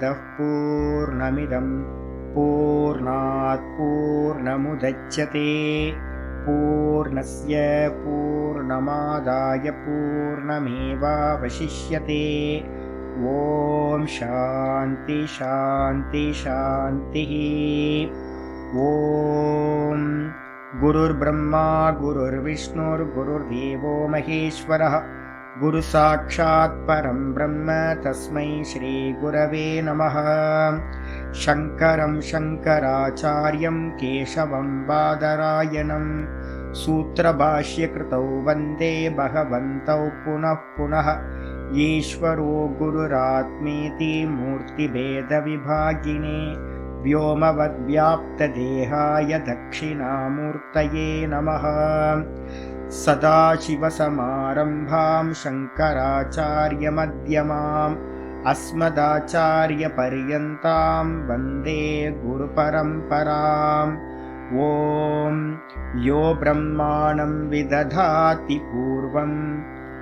पूर्णमदः पूर्णमिदं पूर्णात् पूर्णमुदच्यते पूर्णस्य पूर्णमादाय पूर्णमेवावशिष्यते। ओम शांति शांति शांतिः। ओम गुरुर्ब्रह्मा गुरुर्विष्णुर्गुरुर्देवो महेश्वरः गुरु साक्षात् परं ब्रह्म तस्मै श्री गुरवे नमः। शंकरं शंकराचार्यं केशवं बादरायणं सूत्रभाष्यकृतौ वन्दे भगवन्तौ पुनः पुनः। ईश्वरो गुरुरात्मेति मूर्तिभेदविभागिने व्योमवद्व्याप्तदेहाय दक्षिणामूर्तये नमः। सदाशिवसमारम्भां शङ्कराचार्यमध्यमाम् अस्मदाचार्यपर्यन्तां वन्दे गुरुपरम्पराम्। ॐ यो ब्रह्माणं विदधाति पूर्वं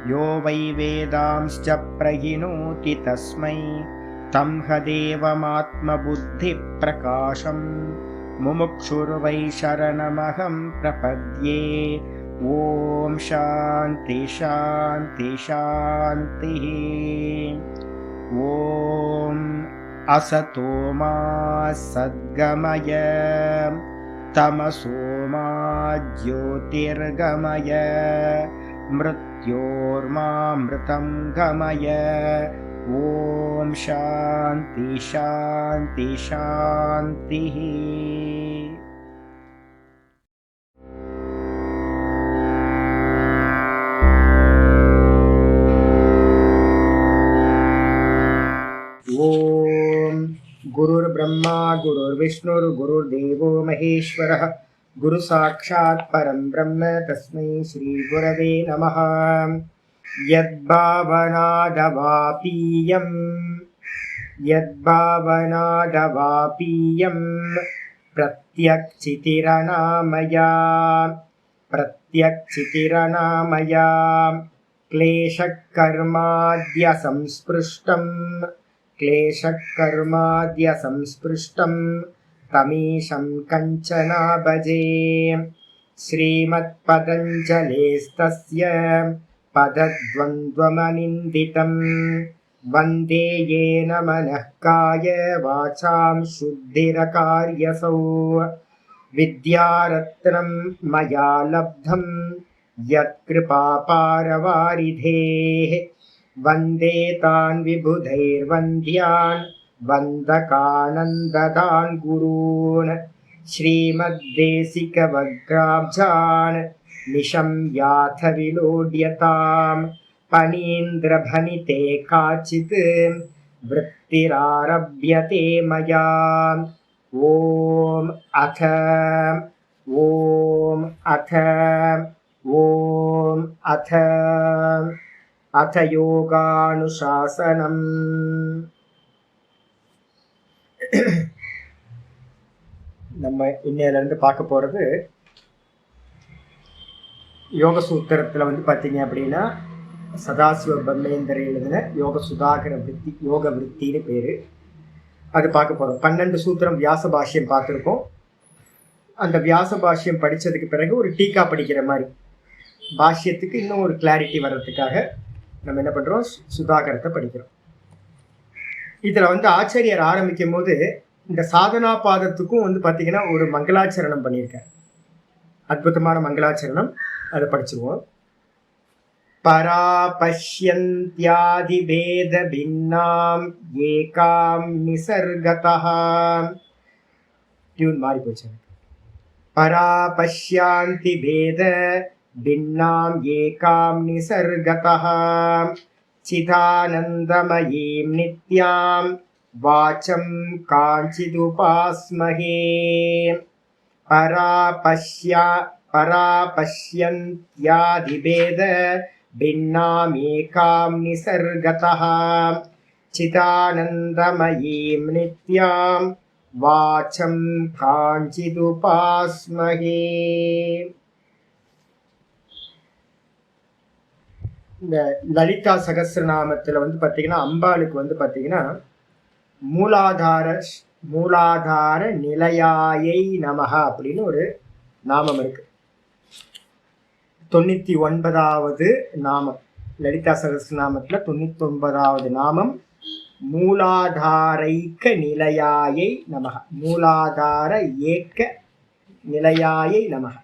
यो वै वेदांश्च प्रहिणोति तस्मै तं हदेवमात्मबुद्धिप्रकाशं मुमुक्षुर्वै शरणमहं प्रपद्ये। ओम शांति शांति शांतिः। ओम असतो मा सद्गमय तमसो मा ज्योतिर्गमय मृत्योर्मामृतं गमय। ओम शांति शांति शांतिः। ओम गुरुर्ब्रह्मा गुरुर्विष्णुर्गुरुर्देवो महेश्वरः गुरु साक्षात् परं ब्रह्म तस्मै श्री गुरवे नमः। यद्भावनादवापीयं प्रत्यक्षितिरनामया क्लेशकर्माद्यसंस्पृष्टं तमीशं कञ्चना भजे। श्रीमत्पतञ्जलेस्तस्य पदद्वन्द्वमनिन्दितं वन्दे येन मनः काय वाचां शुद्धिरकार्यसौ। विद्यारत्नं मया लब्धं यत्कृपापारवारिधेः वन्दे तान् विबुधैर्वन्द्यान् वन्दकानन्ददान् गुरून्। श्रीमद्देशिकवग्राब्जान् निशम्याथ विलोड्यतां पनीन्द्रभनिते काचित् वृत्तिरारभ्यते मया। अथ योगानुशासनम्। நம்ம இன்னையிலேருந்து பார்க்க போகிறது யோக சூத்திரத்தில் பார்த்தீங்க அப்படின்னா சதாசிவ பிரம்மேந்திர எழுதின யோக சுதாகர விருத்தி யோக விருத்தின்னு பேர். அது பார்க்க போகிறோம். 12 சூத்திரம் வியாச பாஷ்யம் பார்த்துருக்கோம். அந்த வியாச பாஷ்யம் படித்ததுக்கு பிறகு ஒரு டீக்கா படிக்கிற மாதிரி பாஷ்யத்துக்கு இன்னும் ஒரு கிளாரிட்டி வர்றதுக்காக நம்ம என்ன பண்ணுறோம், சுதாகரத்தை படிக்கிறோம். இதில் ஆச்சாரியர் ஆரம்பிக்கும் போது இந்த சாதனா பாதத்துக்கும் பார்த்தீங்கன்னா ஒரு மங்களாச்சரணம் பண்ணியிருக்கார். அற்புதமான மங்களாச்சரணம், அதை படிச்சுருவோம். பராபஷ்யந்த்யாதி பேத பின்னாம் ஏகாம் நிசர்கதः. டியூன் மாறி போச்சு. பராபஷ்யாந்தி பேத பின்னாம் ஏகாம் நிசர்கதः சிதானந்தமயீம் நித்யாம் வாசம் காஞ்சிதுபாஸ்மஹே. பராபஷ்யந்த்யாதிபேத பின்னாம் ஏகாம் நிசர்கதः சிதானந்தமயீம் நித்யாம் வாசம் காஞ்சிதுபாஸ்மஹே. இந்த லலிதா சகஸ்ரநாமத்தில் பார்த்தீங்கன்னா அம்பாளுக்கு பார்த்தீங்கன்னா மூலாதார மூலாதார நிலையாயை நமக அப்படின்னு ஒரு நாமம் இருக்கு. 99வது நாமம் லலிதா சகஸ்ரநாமத்துல 99வது நாமம் மூலாதாரைக்க நிலையாயை நமக. மூலாதார ஏக்க நிலையாயை நமக.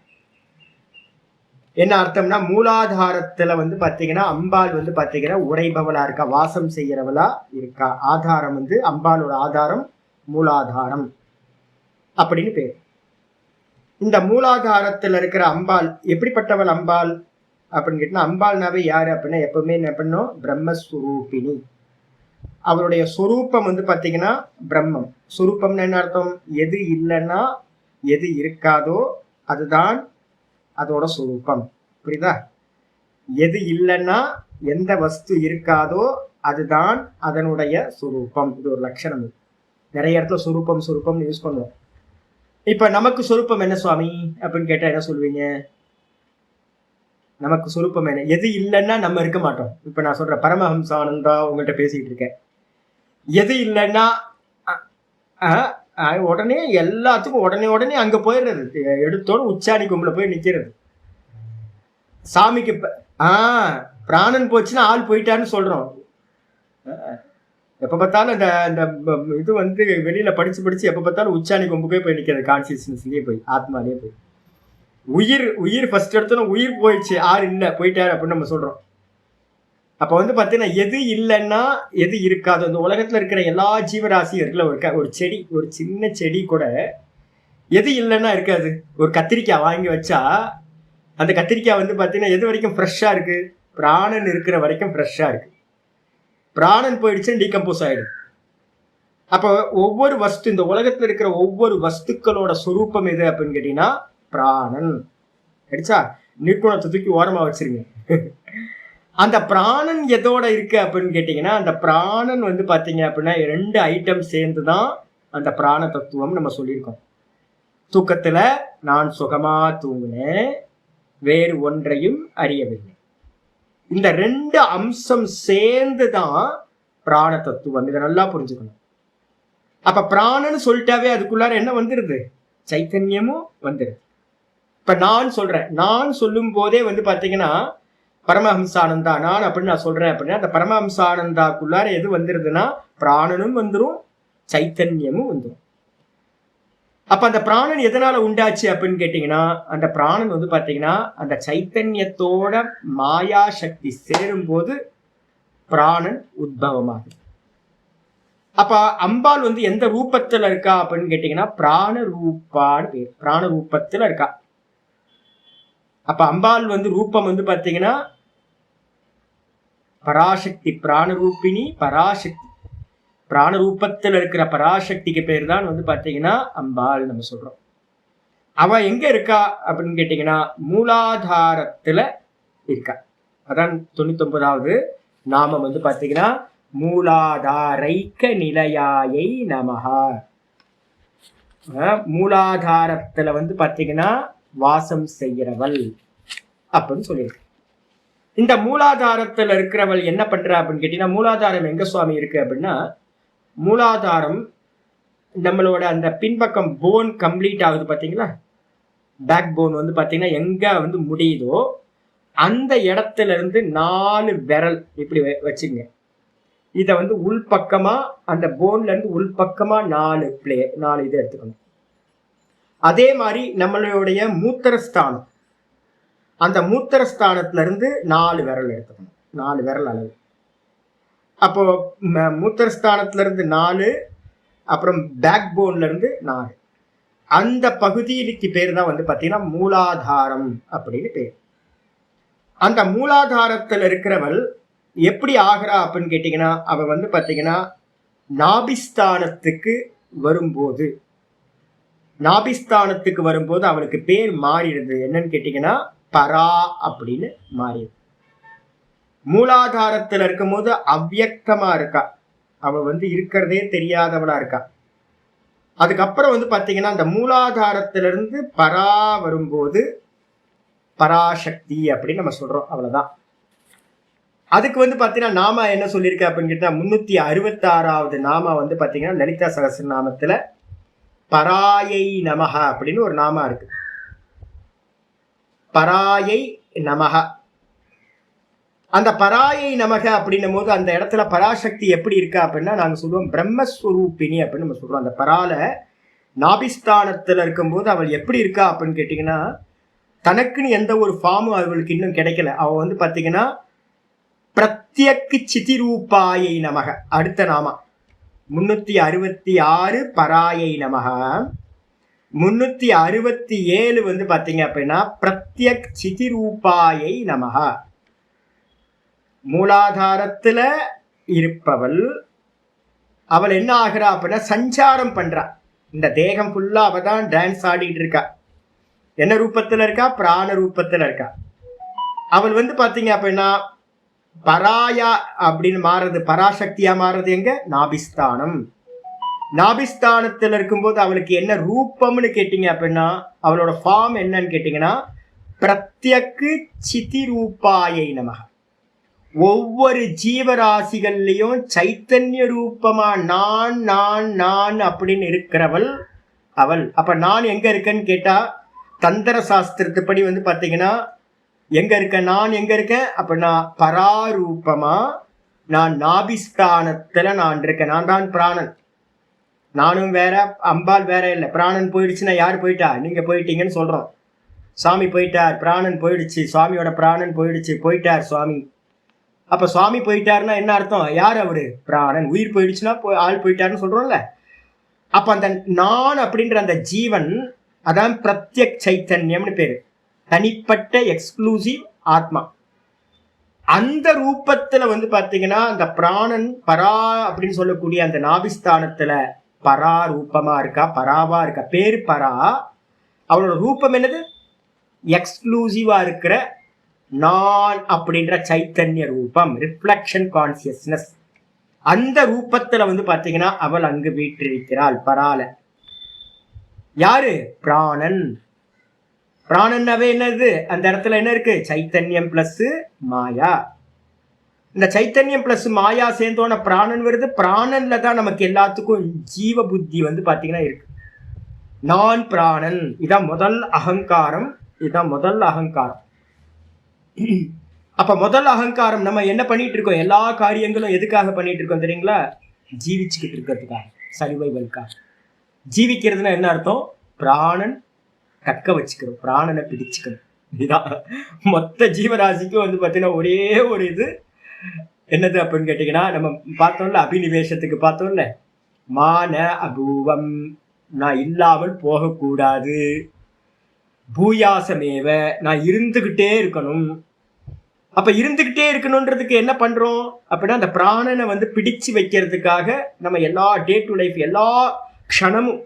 என்ன அர்த்தம்னா, மூலாதாரத்துல வந்து பாத்தீங்கன்னா அம்பாள் வந்து பாத்தீங்கன்னா உரைபவளா இருக்கா, வாசம் செய்யறவளா இருக்கா. ஆதாரம் வந்து அம்பாளோட ஆதாரம் மூலாதாரம் அப்படின்னு பேர். இந்த மூலாதாரத்துல இருக்கிற அம்பாள் எப்படிப்பட்டவள் அம்பாள் அப்படின்னு கேட்டா, அம்பாள்னாவே யாரு அப்படின்னா எப்பவுமே என்ன பண்ணும், பிரம்மஸ்வரூபிணி. அவருடைய சொரூப்பம் வந்து பாத்தீங்கன்னா பிரம்மம். சொரூப்பம்னு என்ன அர்த்தம், எது இல்லைன்னா எது இருக்காதோ அதுதான் அதோட சொரூப்பம். புரியுதா? எது இல்லைன்னா எந்த வஸ்து இருக்காதோ அதுதான் அதனுடைய சொரூப்பம். இது ஒரு லட்சணம். நிறைய இடத்துல சொரூப்பம் சொரூப்பம்னு யூஸ் பண்ணுவோம். இப்ப நமக்கு சொரூப்பம் என்ன சுவாமி அப்படின்னு கேட்டா என்ன சொல்லுவீங்க? நமக்கு சொரூப்பம் என்ன? எது இல்லைன்னா நம்ம இருக்க மாட்டோம். இப்ப நான் சொல்றேன், பரமஹம்ச ஆனந்தா உங்கள்கிட்ட பேசிட்டு இருக்கேன். எது இல்லைன்னா உடனே எல்லாத்துக்கும் உடனே அங்க போயிடுறது. எடுத்தோடு உச்சாணி கும்பல போய் நிக்கிறது. சாமிக்கு பிராணன் போச்சுன்னா ஆள் போயிட்டான்னு சொல்றோம். எப்ப பார்த்தாலும் இந்த இது வந்து வெளியில படிச்சு எப்ப பார்த்தாலும் உச்சாணி கொம்புக்கே போய் நிக்கிறது. கான்சியஸ்னஸ்லயே போய், ஆத்மாலேயே போய். உயிர் ஃபர்ஸ்ட் எடுத்தோன்னா உயிர் போயிடுச்சு, ஆள் இல்லை போயிட்டாரு அப்படின்னு நம்ம சொல்றோம். அப்ப வந்து பாத்தீங்கன்னா எது இல்லைன்னா எது இருக்காது. அந்த உலகத்துல இருக்கிற எல்லா ஜீவராசியும் இருக்குல்ல, ஒரு செடி, ஒரு சின்ன செடி கூட எது இல்லைன்னா இருக்காது. ஒரு கத்திரிக்காய் வாங்கி வச்சா அந்த கத்திரிக்காய் வந்து பாத்தீங்கன்னா எது வரைக்கும் ஃப்ரெஷ்ஷா இருக்கு, பிராணன் இருக்கிற வரைக்கும் ஃப்ரெஷ்ஷா இருக்கு. பிராணன் போயிடுச்சுன்னு டீகம்போஸ் ஆயிடும். அப்போ ஒவ்வொரு வஸ்து, இந்த உலகத்துல இருக்கிற ஒவ்வொரு வஸ்துக்களோட சொரூப்பம் எது அப்படின்னு கேட்டீங்கன்னா பிராணன். அடிச்சா நிற்குணத்தை தூக்கி ஓரமா வச்சிருங்க. அந்த பிராணன் எதோட இருக்கு அப்படின்னு கேட்டீங்கன்னா, அந்த பிராணன் வந்து பாத்தீங்க அப்படின்னா 2 ஐட்டம் சேர்ந்துதான் அந்த பிராண தத்துவம் நம்ம சொல்லியிருக்கோம். தூக்கத்துல நான் சுகமா தூங்கினேன், வேறு ஒன்றையும் அறியவில்லை. இந்த 2 அம்சம் சேர்ந்துதான் பிராண தத்துவம். இதை நல்லா புரிஞ்சுக்கணும். அப்ப பிராணன்னு சொல்லிட்டாவே அதுக்குள்ளார என்ன வந்துருது, சைத்தன்யமும் வந்துருது. இப்ப நான் சொல்றேன், நான் சொல்லும் போதே வந்து பாத்தீங்கன்னா பரமஹம்சானந்தா நான் அப்படின்னு நான் சொல்றேன் அப்படின்னா, அந்த பரமஹம்சானந்தாக்குள்ளார எது வந்துருதுன்னா பிராணனும் வந்துடும், சைத்தன்யமும் வந்துடும். அப்ப அந்த பிராணன் எதனால உண்டாச்சு அப்படின்னு கேட்டீங்கன்னா, அந்த பிராணன் வந்து பாத்தீங்கன்னா அந்த சைத்தன்யத்தோட மாயா சக்தி சேரும் போது பிராணன் உத்பவமாகுது. அப்ப அம்பாள் வந்து எந்த ரூபத்துல இருக்கா அப்படின்னு கேட்டீங்கன்னா பிராண ரூபான்னு பேர். பிராண ரூபத்துல இருக்கா. அப்ப அம்பாள் வந்து ரூபம் வந்து பாத்தீங்கன்னா பராசக்தி, பிராணரூபிணி பராசக்தி. பிராண ரூபத்துல இருக்கிற பராசக்திக்கு பேர் தான் வந்து பாத்தீங்கன்னா அம்பாள் நம்ம சொல்றோம். அவ எங்க இருக்கா அப்படின்னு கேட்டீங்கன்னா மூலாதாரத்துல இருக்கா. அதான் 99வது நாமம் வந்து பாத்தீங்கன்னா மூலாதாரைக்க நிலையாயை நமஹா. மூலாதாரத்துல வந்து பாத்தீங்கன்னா வாசம் செய்கிறவள் அப்படின்னு சொல்லியிருக்கு. இந்த மூலாதாரத்துல இருக்கிறவள் என்ன பண்றா அப்படின்னு கேட்டீங்கன்னா, மூலாதாரம் எங்க சுவாமி இருக்கு அப்படின்னா, மூலாதாரம் நம்மளோட அந்த பின்பக்கம் போன் கம்ப்ளீட் ஆகுது பாத்தீங்களா, பேக் போன் வந்து பாத்தீங்கன்னா எங்க வந்து முடியுதோ அந்த இடத்துல இருந்து 4 விரல் இப்படி வச்சுங்க. இதை வந்து உள்பக்கமா அந்த போன்ல இருந்து உள்பக்கமா 4 இது எடுத்துக்கணும். அதே மாதிரி நம்மளுடைய மூத்திரஸ்தானம், அந்த மூத்திரஸ்தானத்துல இருந்து 4 விரல் எடுத்துக்கணும். 4 விரல் அளவு. அப்போ மூத்திரஸ்தானத்துல இருந்து 4, அப்புறம் பேக் போன்ல இருந்து 4, அந்த பகுதிக்கு பேர் தான் வந்து பாத்தீங்கன்னா மூலாதாரம் அப்படின்னு பேர். அந்த மூலாதாரத்துல இருக்கிறவள் எப்படி ஆகிறா அப்படின்னு கேட்டீங்கன்னா, அவ வந்து பாத்தீங்கன்னா நாபிஸ்தானத்துக்கு வரும்போது அவளுக்கு பேர் மாறிடுது. என்னன்னு கேட்டீங்கன்னா பரா அப்படின்னு மாறிடுது. மூலாதாரத்துல இருக்கும் போது அவ்யக்தமா இருக்கா, அவ வந்து இருக்கிறதே தெரியாதவளா இருக்கா. அதுக்கப்புறம் வந்து பாத்தீங்கன்னா அந்த மூலாதாரத்திலிருந்து பரா வரும்போது பராசக்தி அப்படின்னு நம்ம சொல்றோம். அவ்வளவுதான். அதுக்கு வந்து பாத்தீங்கன்னா நாம என்ன சொல்லியிருக்க அப்படின்னு கேட்டா 366வது நாம வந்து பாத்தீங்கன்னா லலிதா சகஸ்ரநாமத்துல பராயை நமக அப்படின்னு ஒரு நாமா இருக்கு. பராயை நமக. அந்த பராயை நமக அப்படின்னும் போது அந்த இடத்துல பராசக்தி எப்படி இருக்கா அப்படின்னா நாங்க சொல்லுவோம் பிரம்மஸ்வரூபிணி அப்படின்னு நம்ம சொல்றோம். அந்த பரால நாபிஸ்தானத்துல இருக்கும்போது அவள் எப்படி இருக்கா அப்படின்னு கேட்டீங்கன்னா தனக்குன்னு எந்த ஒரு ஃபார்மும் அவளுக்கு இன்னும் கிடைக்கல. அவள் வந்து பாத்தீங்கன்னா பிரத்யக்கு சிதிரூபாயை நமக. அடுத்த நாமா 366 பராயை நமக. 367 வந்து பாத்தீங்க அப்படின்னா பிரத்யக் சிதிரூபாயை நமக. மூலாதாரத்துல இருப்பவள் அவள் என்ன ஆகிறா அப்படின்னா சஞ்சாரம் பண்றா. இந்த தேகம் ஃபுல்லா அவ தான் டான்ஸ் ஆடிட்டு இருக்கா. என்ன ரூபத்துல இருக்கா? பிராண ரூபத்துல இருக்கா. அவள் வந்து பாத்தீங்க அப்படின்னா பராயா அப்படின்னு மாறுறது, பராசக்தியா மாறுறது எங்க? நாபிஸ்தானம். நாபிஸ்தானத்துல இருக்கும்போது அவளுக்கு என்ன ரூபம்னு கேட்டீங்க அப்படின்னா அவளோட ஃபார்ம் என்னன்னு கேட்டீங்கன்னா பிரத்யக்கு சிதிரூபாயை நமக. ஒவ்வொரு ஜீவராசிகள்லையும் சைத்தன்ய ரூபமா நான் நான் நான் அப்படின்னு இருக்கிறவள் அவள். அப்ப நான் எங்க இருக்கேன்னு கேட்டா தந்திர சாஸ்திரத்துப்படி வந்து பாத்தீங்கன்னா எங்க இருக்க? நான் எங்க இருக்கேன் அப்படின்னா பராரூபமா நான் நாபிஸ்தானத்துல நான் இருக்கேன். நான் தான் பிராணன். நானும் வேற, அம்பாள் வேற இல்லை. பிராணன் போயிடுச்சுன்னா யாரு போயிட்டா? நீங்க போயிட்டீங்கன்னு சொல்றோம். சுவாமி போயிட்டார், பிராணன் போயிடுச்சு, சுவாமியோட பிராணன் போயிடுச்சு, போயிட்டார் சுவாமி. அப்ப சுவாமி போயிட்டாருன்னா என்ன அர்த்தம்? யார் அவரு? பிராணன். உயிர் போயிடுச்சுன்னா ஆள் போயிட்டாருன்னு சொல்றோம்ல. அப்ப அந்த நான் அப்படின்ற அந்த ஜீவன் அதான் பிரத்யக் சைத்தன்யம்னு பேரு. தனிப்பட்ட எக்ஸ்க்ளூசிவ் ஆத்மா. அந்த ரூபத்துல வந்து பாத்தீங்கன்னா அந்த பிராணன் பரா அப்படின்னு சொல்லக்கூடிய அந்த நாபிஸ்தானத்துல பரா ரூபமா இருக்கா, பராவா இருக்கா. பேரு பரா. அவளோட ரூபம் என்னது? எக்ஸ்க்ளூசிவா இருக்கிற நான் அப்படின்ற சைத்தன்ய ரூபம், ரிஃப்ளெக்ஷன் கான்சியஸ்னஸ். அந்த ரூபத்துல வந்து பாத்தீங்கன்னா அவள் அங்கு வீற்றிருக்கிறாள் பரால. யாரு? பிராணன். பிராணன்னாவே என்னது? அந்த இடத்துல என்ன இருக்கு? சைத்தன்யம் பிளஸ் மாயா. இந்த சைத்தன்யம் பிளஸ் மாயா சேர்ந்தோன பிராணன் வருது. பிராணன்ல தான் நமக்கு எல்லாத்துக்கும் ஜீவ புத்தி வந்து பாத்தீங்கன்னா இருக்கு. நான் பிராணன். இதான் முதல் அகங்காரம். இதுதான் முதல் அகங்காரம். அப்ப முதல் அகங்காரம் நம்ம என்ன பண்ணிட்டு இருக்கோம்? எல்லா காரியங்களும் எதுக்காக பண்ணிட்டு இருக்கோம் தெரியுங்களா? ஜீவிச்சுக்கிட்டு இருக்கிறதுக்காக, சர்வைவல்காக. ஜீவிக்கிறதுனா என்ன அர்த்தம்? பிராணன் தக்க வச்சுக்கிறோம், பிராணனை பிடிச்சுக்கணும். இதுதான் மொத்த ஜீவராசிக்கும் வந்து பாத்தீங்கன்னா ஒரே ஒரு இது என்னது அப்படின்னு கேட்டீங்கன்னா நம்ம பார்த்தோம்ல, அபினிவேஷத்துக்கு பார்த்தோம்ல, மான அபூவம், நான் இல்லாமல் போகக்கூடாது. பூயாசமேவ, நான் இருந்துகிட்டே இருக்கணும். அப்ப இருந்துகிட்டே இருக்கணும்ன்றதுக்கு என்ன பண்றோம் அப்படின்னா அந்த பிராணனை வந்து பிடிச்சு வைக்கிறதுக்காக நம்ம எல்லா டே டு லைஃப் எல்லா க்ஷணமும்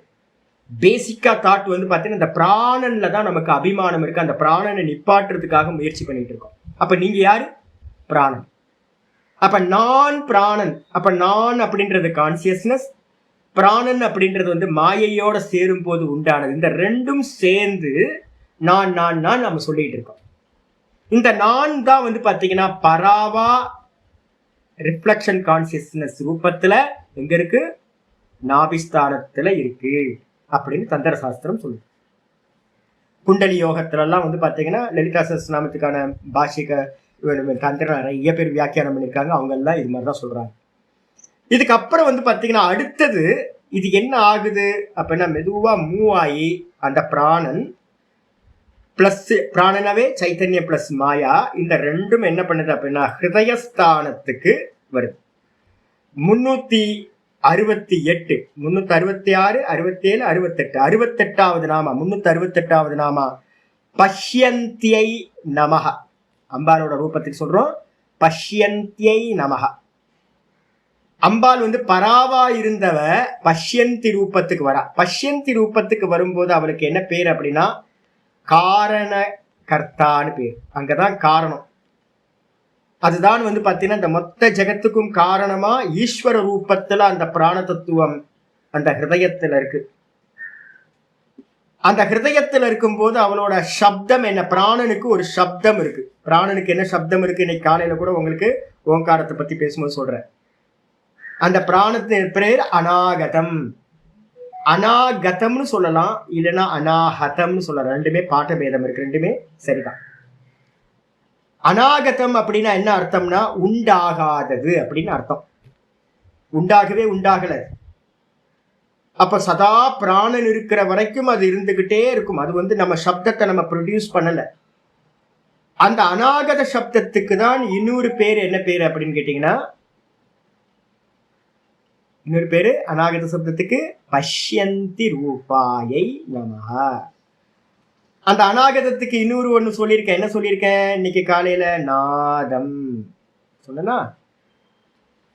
பேசிக்கா தாட் வந்து பார்த்தீங்கன்னா இந்த பிராணன்ல தான் நமக்கு அபிமானம் இருக்கு. அந்த பிராணனை நிப்பாட்டுறதுக்காக முயற்சி பண்ணிட்டு இருக்கோம். அப்ப நீங்க யாரு? பிராணன். அப்ப நான் பிராணன். அப்ப நான் அப்படின்றது கான்சியஸ்னஸ், பிராணன் அப்படின்றது வந்து மாயையோட சேரும் போது உண்டானது. இந்த ரெண்டும் சேர்ந்து நான் நான் நான் நம்ம சொல்லிட்டு இருக்கோம். இந்த நான் தான் வந்து பாத்தீங்கன்னா பராவா ரிஃப்ளெக்ஷன் கான்சியஸ்னஸ் ரூபத்துல எங்க இருக்கு? நாபிஸ்தானத்துல இருக்கு அப்படின்னு தந்திர சாஸ்திரம் சொல்லுது. குண்டலி யோகத்துல எல்லாம் வந்து பாத்தீங்கன்னா லலிதா சஹஸ்ரநாமத்துக்கான பாஷிக தந்திர நிறைய பேர் வியாக்கியானம் பண்ணியிருக்காங்க. அவங்க எல்லாம் இது மாதிரிதான் சொல்றாங்க. இதுக்கப்புறம் வந்து பாத்தீங்கன்னா அடுத்தது இது என்ன ஆகுது அப்படின்னா மெதுவா மூவ் ஆகி அந்த பிராணன் பிளஸ் பிராணனாவே சைத்தன்யம் பிளஸ் மாயா, இந்த ரெண்டும் என்ன பண்ணுது அப்படின்னா ஹிருதயஸ்தானத்துக்கு வருது. 368, 366, 67, 68, 68வது நாமா, 368வது நாமா பஷ்யந்தியை நமஹ. அம்பாலோட ரூபத்துக்கு சொல்றோம் பஷ்யந்தியை நமஹ. அம்பாள் வந்து பராவா இருந்தவ பஷ்யந்தி ரூபத்துக்கு வரா. பஷ்யந்தி ரூபத்துக்கு வரும்போது அவளுக்கு என்ன பேர் அப்படின்னா காரண கர்த்தான்னு பேர். அங்கதான் காரணம். அதுதான் வந்து பாத்தீங்கன்னா இந்த மொத்த ஜெகத்துக்கும் காரணமா ஈஸ்வர ரூபத்துல அந்த பிராண தத்துவம் அந்த ஹிருதயத்துல இருக்கு. அந்த ஹிருதயத்துல இருக்கும்போது அவளோட சப்தம் என்ன? பிராணனுக்கு ஒரு சப்தம் இருக்கு. பிராணனுக்கு என்ன சப்தம் இருக்கு? இன்னைக்கு காலையில கூட உங்களுக்கு ஓங்காரத்தை பத்தி பேசும்போது சொல்றேன். அந்த பிராணத்தின் பேர் அநாகதம். அநாகதம்னு சொல்லலாம், இல்லைன்னா அநாஹதம்னு சொல்லலாம். ரெண்டுமே பாட்ட பேதம் இருக்கு, ரெண்டுமே சரிதான். அநாகதம் அப்படின்னா என்ன அர்த்தம்னா உண்டாகாதது அப்படின்னு அர்த்தம். உண்டாகவே உண்டாகல. அப்ப சதா பிராணன் இருக்கிற வரைக்கும் அது இருந்துகிட்டே இருக்கும். அது நம்ம சப்தத்தை நம்ம ப்ரொடியூஸ் பண்ணல. அந்த அநாகத சப்தத்துக்கு தான் இன்னொரு பேர். என்ன பேரு அப்படின்னு கேட்டீங்கன்னா, இன்னொரு பேரு அநாகத சப்தத்துக்கு பஷ்யந்தி ரூபாயை நமஹ. அந்த அநாகதத்துக்கு இன்னொரு ஒண்ணு சொல்லியிருக்கேன். என்ன சொல்லியிருக்கேன் இன்னைக்கு காலையில? நாதம் சொன்னா.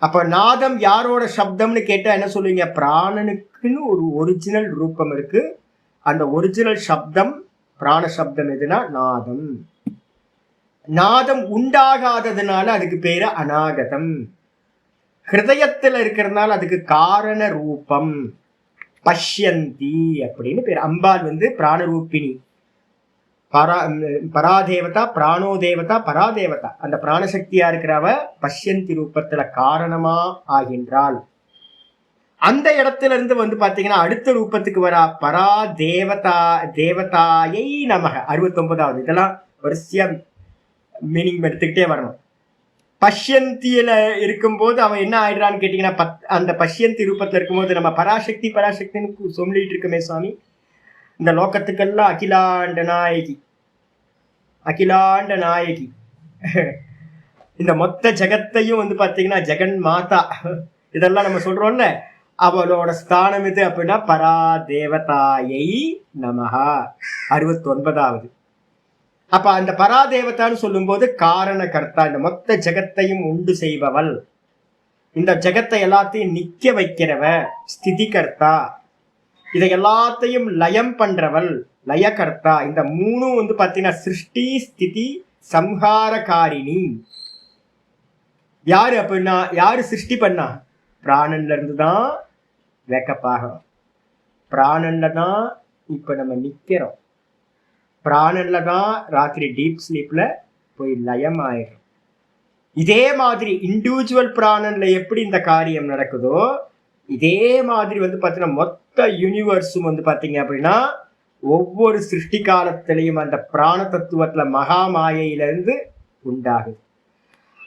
அப்ப நாதம் யாரோட சப்தம்னு கேட்டா என்ன சொல்லுவீங்க? பிராணனுக்குன்னு ஒரு ஒரிஜினல் ரூபம் இருக்கு. அந்த ஒரிஜினல் சப்தம் பிராண சப்தம் எதுனா நாதம். நாதம் உண்டாகாததுனால அதுக்கு பேரு அநாகதம். ஹிருதயத்துல இருக்கிறதுனால அதுக்கு காரண ரூபம் பஷ்யந்தி அப்படின்னு பேர். அம்பாள் பிராணரூபிணி, பராதேவதா, பிராணோ தேவதா, பராதேவதா. அந்த பிராணசக்தியா இருக்கிறவ பஷ்யந்தி ரூபத்துல காரணமா ஆகின்றாள். அந்த இடத்துல இருந்து பாத்தீங்கன்னா அடுத்த ரூபத்துக்கு வரா பராதேவதா, தேவதாயை நமக. 69வது. இதெல்லாம் வரிசையா மீனிங் எடுத்துக்கிட்டே வரணும். பஷ்யந்தியில இருக்கும்போது அவன் என்ன ஆயிடுறான்னு கேட்டீங்கன்னா, அந்த பஷ்யந்தி ரூபத்துல இருக்கும்போது நம்ம பராசக்தி பராசக்தின்னு சொல்லிட்டு இருக்கமே சுவாமி. இந்த லோகத்துக்கெல்லாம் அகிலாண்ட நாயகி, அகிலாண்ட நாயகி. இந்த மொத்த ஜெகத்தையும் பாத்தீங்கன்னா ஜெகன் மாதா, இதெல்லாம் நம்ம சொல்றோம்ல. அவளோட ஸ்தானம் இது அப்படின்னா பராதேவதாயை நமஹா. 69வது. அப்ப அந்த பராதேவதான்னு சொல்லும் போது காரண கர்த்தா, இந்த மொத்த ஜெகத்தையும் உண்டு செய்பவள், இந்த ஜெகத்தை எல்லாத்தையும் நிக்க வைக்கிறவ, ஸ்திதி கர்த்தா, இதை எல்லாத்தையும் லயம் பண்றவள், லயகர்த்தா. இந்த மூணும் பாத்தீங்கன்னா சிருஷ்டி ஸ்திதி சம்ஹாரகாரிணி. யாரு அப்படின்னா, யாரு சிருஷ்டி பண்ணா? பிராணன்ல இருந்துதான் வேக்கப் ஆகிறோம். பிராணன்ல தான் இப்ப நம்ம நிக்கிறோம். பிராணன்ல தான் ராத்திரி டீப் ஸ்லீப்ல போய் லயம் ஆயிடும். இதே மாதிரி இண்டிவிஜுவல் பிராணன்ல எப்படி இந்த காரியம் நடக்குதோ, இதே மாதிரி பாத்தீங்கன்னா மொத்த யூனிவர்ஸும் பாத்தீங்க அப்படின்னா ஒவ்வொரு சிருஷ்டி காலத்திலையும் அந்த பிராண தத்துவத்துல மகாமாயிலிருந்து உண்டாகுது.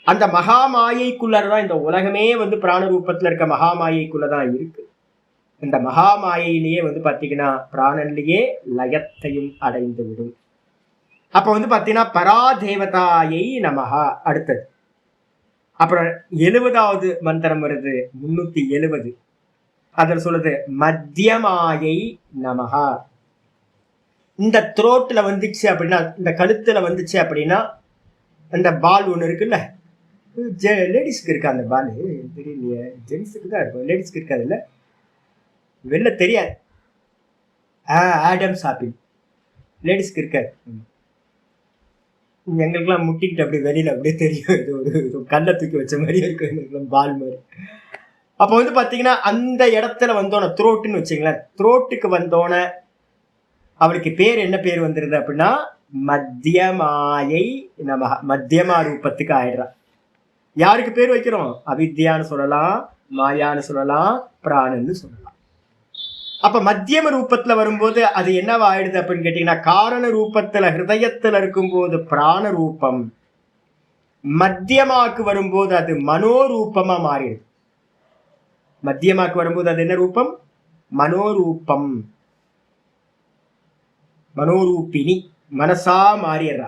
அந்த மகாமாயைக்குள்ளதான் இந்த உலகமே பிராண ரூபத்துல இருக்க மகாமாயைக்குள்ளதான் இருக்கு. இந்த மகாமாயிலேயே பாத்தீங்கன்னா பிராணன்லயே லயத்தையும் அடைந்து விடும். அப்ப பாத்தீங்கன்னா பராதேவதாயை நமஹா. அடுத்தது அப்புறம் 70வது மந்திரம் வருது, 370. அதில் சொல்லுது மத்தியமாயை நமஹா. இந்த த்ரோட்ல வந்துச்சு அப்படின்னா, இந்த கழுத்துல வந்துச்சு அப்படின்னா, அந்த பால் ஒண்ணு இருக்குல்ல, லேடிஸ்க்கு இருக்கா அந்த பால்? தெரியலையே, ஜென்ஸுக்கு தான் இருக்கும், லேடிஸ்க்கு இருக்காது இல்ல, வெளில தெரியாது. ஆடம்ஸ் ஆப்பிள் லேடிஸ்க்கு இருக்காது. எங்களுக்கெல்லாம் முட்டிக்கிட்டு அப்படியே வெளியில அப்படியே தெரியும், இது ஒரு கல்லை தூக்கி வச்ச மாதிரி இருக்கும் எங்களுக்குலாம், பால் மாதிரி. அப்போ பாத்தீங்கன்னா அந்த இடத்துல வந்தோன த்ரோட்டுன்னு வச்சுங்களேன், த்ரோட்டுக்கு வந்தோன அவளுக்கு பேர் என்ன பேர் வந்துருது அப்படின்னா மத்தியமாயை நமஹ. மத்தியமா ரூபத்துக்கு ஆயிடுறா. யாருக்கு பேர் வைக்கிறோம்? அவித்யான்னு சொல்லலாம், மாயான்னு சொல்லலாம், பிராணன்னு சொல்லலாம். அப்ப மத்தியம ரூபத்துல வரும்போது அது என்னவா ஆயிடுது அப்படின்னு கேட்டீங்கன்னா, காரண ரூபத்துல ஹிருதயத்துல இருக்கும்போது பிராண ரூபம், மத்தியமாக்கு வரும்போது அது மனோரூபமா மாறிடுது. மத்தியமாக்கு வரும்போது அது என்ன ரூபம்? மனோரூபம், மனோரூபிணி, மனசா மாறிடுறா.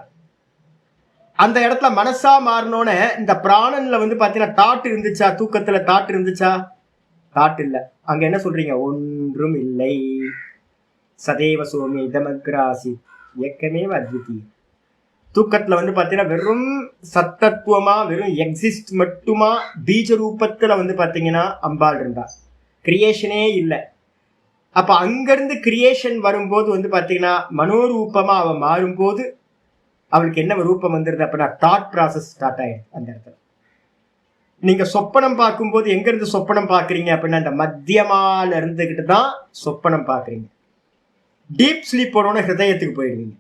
அந்த இடத்துல மனசா மாறினோட இந்த பிராணன்ல பாத்தீங்கன்னா தாட் இருந்துச்சா? தூக்கத்துல தாட் இருந்துச்சா? தாட் இல்ல. அங்க என்ன சொல்றீங்க? ஒன்றும் இல்லை. சதேவ சோமி இதமக்ராசி ஏக்கமேவ அத்விதி. தூக்கத்துல பாத்தீங்கன்னா வெறும் சத்தத்துவமா, வெறும் எக்ஸிஸ்ட் மட்டுமா பீஜ ரூபத்துல பாத்தீங்கன்னா அம்பாள் இருந்தா, கிரியேஷனே இல்லை. அப்ப அங்கிருந்து கிரியேஷன் வரும்போது பாத்தீங்கன்னா மனோரூபமா அவ மாறும்போது அவளுக்கு என்ன ரூபம் வந்துருது அப்படின்னா தாட் ப்ராசஸ் ஸ்டார்ட் ஆயிடுது. அந்த இடத்துல நீங்க சொப்பனம் பார்க்கும்போது எங்க இருந்து சொப்பனம் பாக்குறீங்க அப்படின்னா அந்த மத்தியமால இருந்துகிட்டு தான் சொப்பனம் பாக்குறீங்க. டீப் ஸ்லீப் போனோட ஹிருதயத்துக்கு போயிடுவீங்க.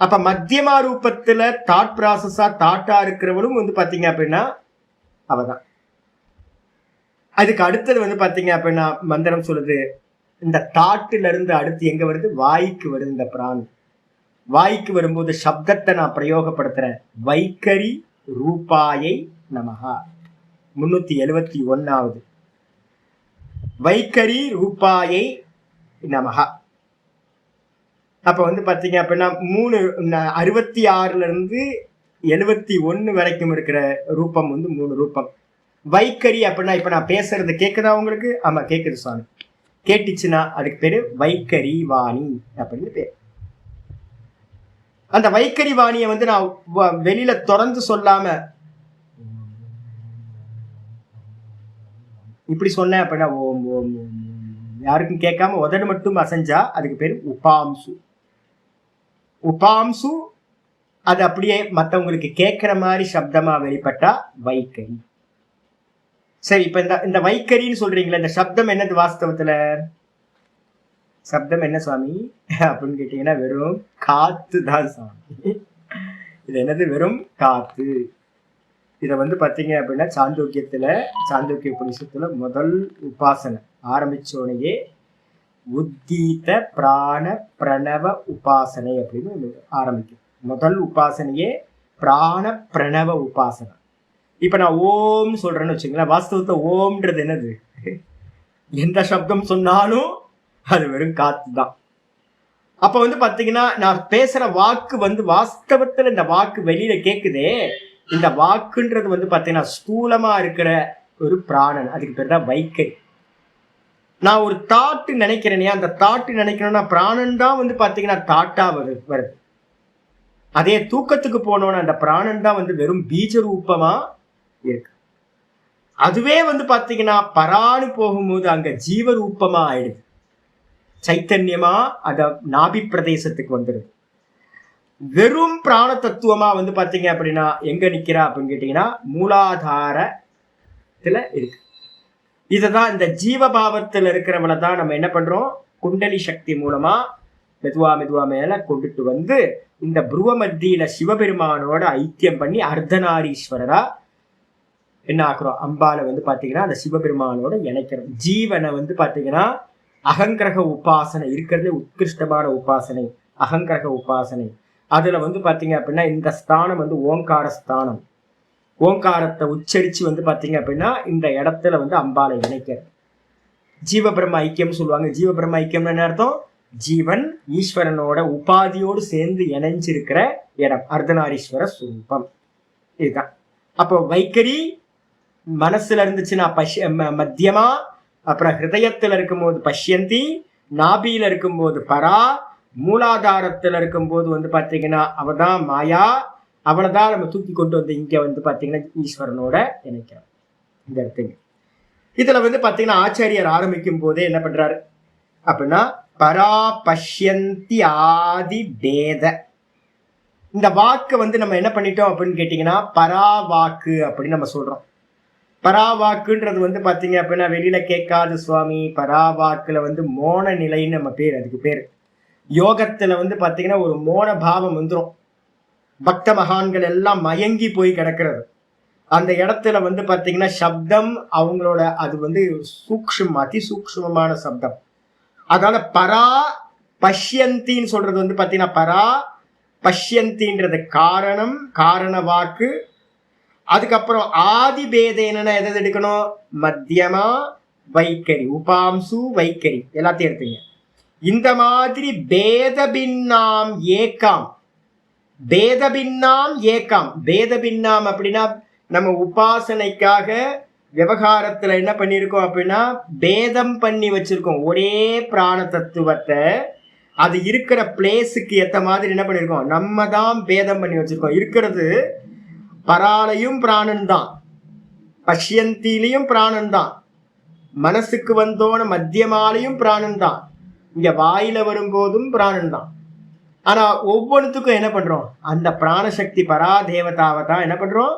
அப்ப மத்தியமா ரூபத்துல தாட் ப்ராசஸா தாட்டா இருக்கிறவளும் வந்து பாத்தீங்க அப்படின்னா அவதான். அதுக்கு அடுத்தது வந்து பாத்தீங்க அப்படின்னா மந்திரம் சொல்லுது, இந்த தாட்டுல இருந்து அடுத்து எங்க வருது, வாய்க்கு வருது. இந்த பிராணம் வாய்க்கு வரும்போது சப்தத்தை நான் பிரயோகப்படுத்துறேன். வைக்கரி ரூபாயை நமகா, 371வது. வைக்கரி ரூபாயை நமகா. அப்ப வந்து பாத்தீங்க அப்படின்னா 66ல இருந்து 71 வரைக்கும் இருக்கிற ரூபம் வந்து 3 ரூபம். வைக்கரி அப்படின்னா இப்ப நான் பேசுறது கேக்குதா உங்களுக்கு? ஆமா கேக்குது சுவாமி. கேட்டுச்சுன்னா அதுக்கு பேரு வைக்கரி வாணி அப்படின்னு பேரு. அந்த வைக்கரி வாணியை வந்து நான் வெளியில தொடர்ந்து சொல்லாம இப்படி சொன்னேன் அப்படின்னா ஓம் ஓம் ஓம் யாருக்கும் கேட்காம உதடு மட்டும் அசைஞ்சா அதுக்கு பேரு உபாம்சு. உபாம்சு அது அப்படியே மற்றவங்களுக்கு கேட்கிற மாதிரி சப்தமா வெளிப்பட்டா வைக்கரி. சரி, இப்ப இந்த வைக்கரின்னு சொல்றீங்களா, இந்த சப்தம் என்னது வாஸ்தவத்துல? சப்தம் என்ன சுவாமி அப்படின்னு கேட்டீங்கன்னா வெறும் காத்து தான் சுவாமி. இது என்னது? வெறும் காத்து. இதை வந்து பாத்தீங்க அப்படின்னா சாந்தோக்கிய உபனிஷத்துல முதல் உபாசனை ஆரம்பிச்சோனையே உத்தீத பிராண பிரணவ உபாசனை அப்படின்னு ஆரம்பிக்கும். முதல் உபாசனையே பிராண பிரணவ உபாசனை. இப்ப நான் ஓம் சொல்றேன்னு வச்சுங்களேன், வாஸ்தவத்தை ஓம்ன்றது என்னது? எந்த சப்தம் சொன்னாலும் அது வெறும் காத்து தான். அப்ப வந்து பாத்தீங்கன்னா நான் பேசுற வாக்கு வந்து வாஸ்தவத்துல இந்த வாக்கு வெளியில கேக்குதே, இந்த வாக்குன்றது வந்து பாத்தீங்கன்னா ஸ்தூலமா இருக்கிற ஒரு பிராணன், அதுக்கு பேர் தான் வைக்கரி. நான் ஒரு தாட்டு நினைக்கிறேனே, அந்த தாட்டு நினைக்கிறேன்னா பிராணன் தான் வந்து பாத்தீங்கன்னா தாட்டா வருது. அதே தூக்கத்துக்கு போனோன்னு அந்த பிராணன் தான் வந்து வெறும் பீஜ ரூபமா இருக்கு. அதுவே வந்து பாத்தீங்கன்னா பராணு போகும்போது அங்க ஜீவ ரூபமா ஆயிடுது, சைத்தன்யமா அத நாபி பிரதேசத்துக்கு வந்துடுது. வெறும் பிராண தத்துவமா வந்து பாத்தீங்க அப்படின்னா எங்க நிக்கிறா அப்படின்னு கேட்டீங்கன்னா மூலாதாரத்துல இருக்கு. இதுதான் இந்த ஜீவபாவத்தில் இருக்கிறவளை தான் நம்ம என்ன பண்றோம், குண்டலி சக்தி மூலமா மெதுவா மேல கொண்டுட்டு வந்து இந்த புருவ மத்தியில சிவபெருமானோட ஐக்கியம் பண்ணி அர்த்தநாரீஸ்வரரா என்ன ஆக்குறோம், அம்பால வந்து பாத்தீங்கன்னா அந்த சிவபெருமானோட இணைக்கிறோம். ஜீவனை வந்து பாத்தீங்கன்னா அகங்கிரக உபாசனை இருக்கிறதுல உத்கிருஷ்டமான உபாசனை அகங்கிரக உபாசனை. அதுல வந்து பாத்தீங்க அப்படின்னா இந்த ஸ்தானம் வந்து ஓங்கார ஸ்தானம். ஓங்காரத்தை உச்சரிச்சு வந்து பாத்தீங்க அப்படின்னா இந்த இடத்துல வந்து அம்பாலை இணைக்கிறது. ஜீவபிரம்ம ஐக்கியம் சொல்லுவாங்க. ஜீவபிரம்ம ஐக்கியம்னு என்ன அர்த்தம்? ஜீவன் ஈஸ்வரனோட உபாதியோடு சேர்ந்து இணைஞ்சிருக்கிற இடம், அர்த்தநாரீஸ்வர ஸ்வரூபம். இதுதான். அப்போ வைக்கரி மனசுல இருந்துச்சுன்னா மத்தியமா, அப்புறம் ஹிருதயத்துல இருக்கும்போது பஷ்யந்தி, நாபியில இருக்கும்போது பரா, மூலாதாரத்துல இருக்கும்போது வந்து பாத்தீங்கன்னா அவதான் மாயா. அவளைதான் நம்ம தூக்கி கொண்டு வந்து இங்க வந்து பாத்தீங்கன்னா ஈஸ்வரனோட இணைக்கிறோம் இந்த இடத்துக்கு. இதுல வந்து பாத்தீங்கன்னா ஆச்சாரியர் ஆரம்பிக்கும் போதே என்ன பண்றாரு அப்படின்னா பரா பஷ்யந்தி ஆதி பேத. இந்த வாக்கு வந்து நம்ம என்ன பண்ணிட்டோம் அப்படின்னு கேட்டீங்கன்னா பரா வாக்கு அப்படின்னு நம்ம சொல்றோம். பரா வாக்குன்றது வந்து பாத்தீங்க அப்படின்னா வெளியில கேட்காது சுவாமி. பரா வாக்குல வந்து மோன நிலைன்னு நம்ம பேர், அதுக்கு பேரு. யோகத்துல வந்து பாத்தீங்கன்னா ஒரு மோன பாவம் வந்துடும். பக்த மகான்கள் எல்லாம் மயங்கி போய் கிடக்கிறது. அந்த இடத்துல வந்து பாத்தீங்கன்னா சப்தம் அவங்களோட அது வந்து அதி சூக்ஷ்மமான சப்தம். அதனால பரா பஷ்யந்தின்னு சொல்றது வந்து பாத்தீங்கன்னா பரா பஷ்யந்தின்றது காரண வாக்கு. அதுக்கப்புறம் ஆதி பேதேன எதை எடுக்கணும், மத்தியமா வைக்கரி, உபாம்சு வைக்கரி எல்லாத்தையும் எடுத்துங்க. இந்த மாதிரி பேதபின்னாம் ஏகாம், பேதபின்னாம் ஏகாம். பேதபின்னாம் அப்படின்னா நம்ம உபாசனைக்காக விவகாரத்துல என்ன பண்ணிருக்கோம் அப்படின்னா பேதம் பண்ணி வச்சிருக்கோம். ஒரே பிராண தத்துவத்தை அது இருக்கிற பிளேஸுக்கு ஏத்த மாதிரி என்ன பண்ணிருக்கோம், நம்ம தான் பேதம் பண்ணி வச்சிருக்கோம். இருக்கிறது பராலையும் பிராணன் தான், பஷ்யந்திலையும் பிராணன் தான், மனசுக்கு வந்தோன மத்தியமாலையும் பிராணன் தான், இங்க வாயில வரும்போதும் பிராணன் தான். ஆனா ஒவ்வொன்றுத்துக்கும் என்ன பண்றோம், அந்த பிராணசக்தி பராதேவதாவை தான் என்ன பண்றோம்,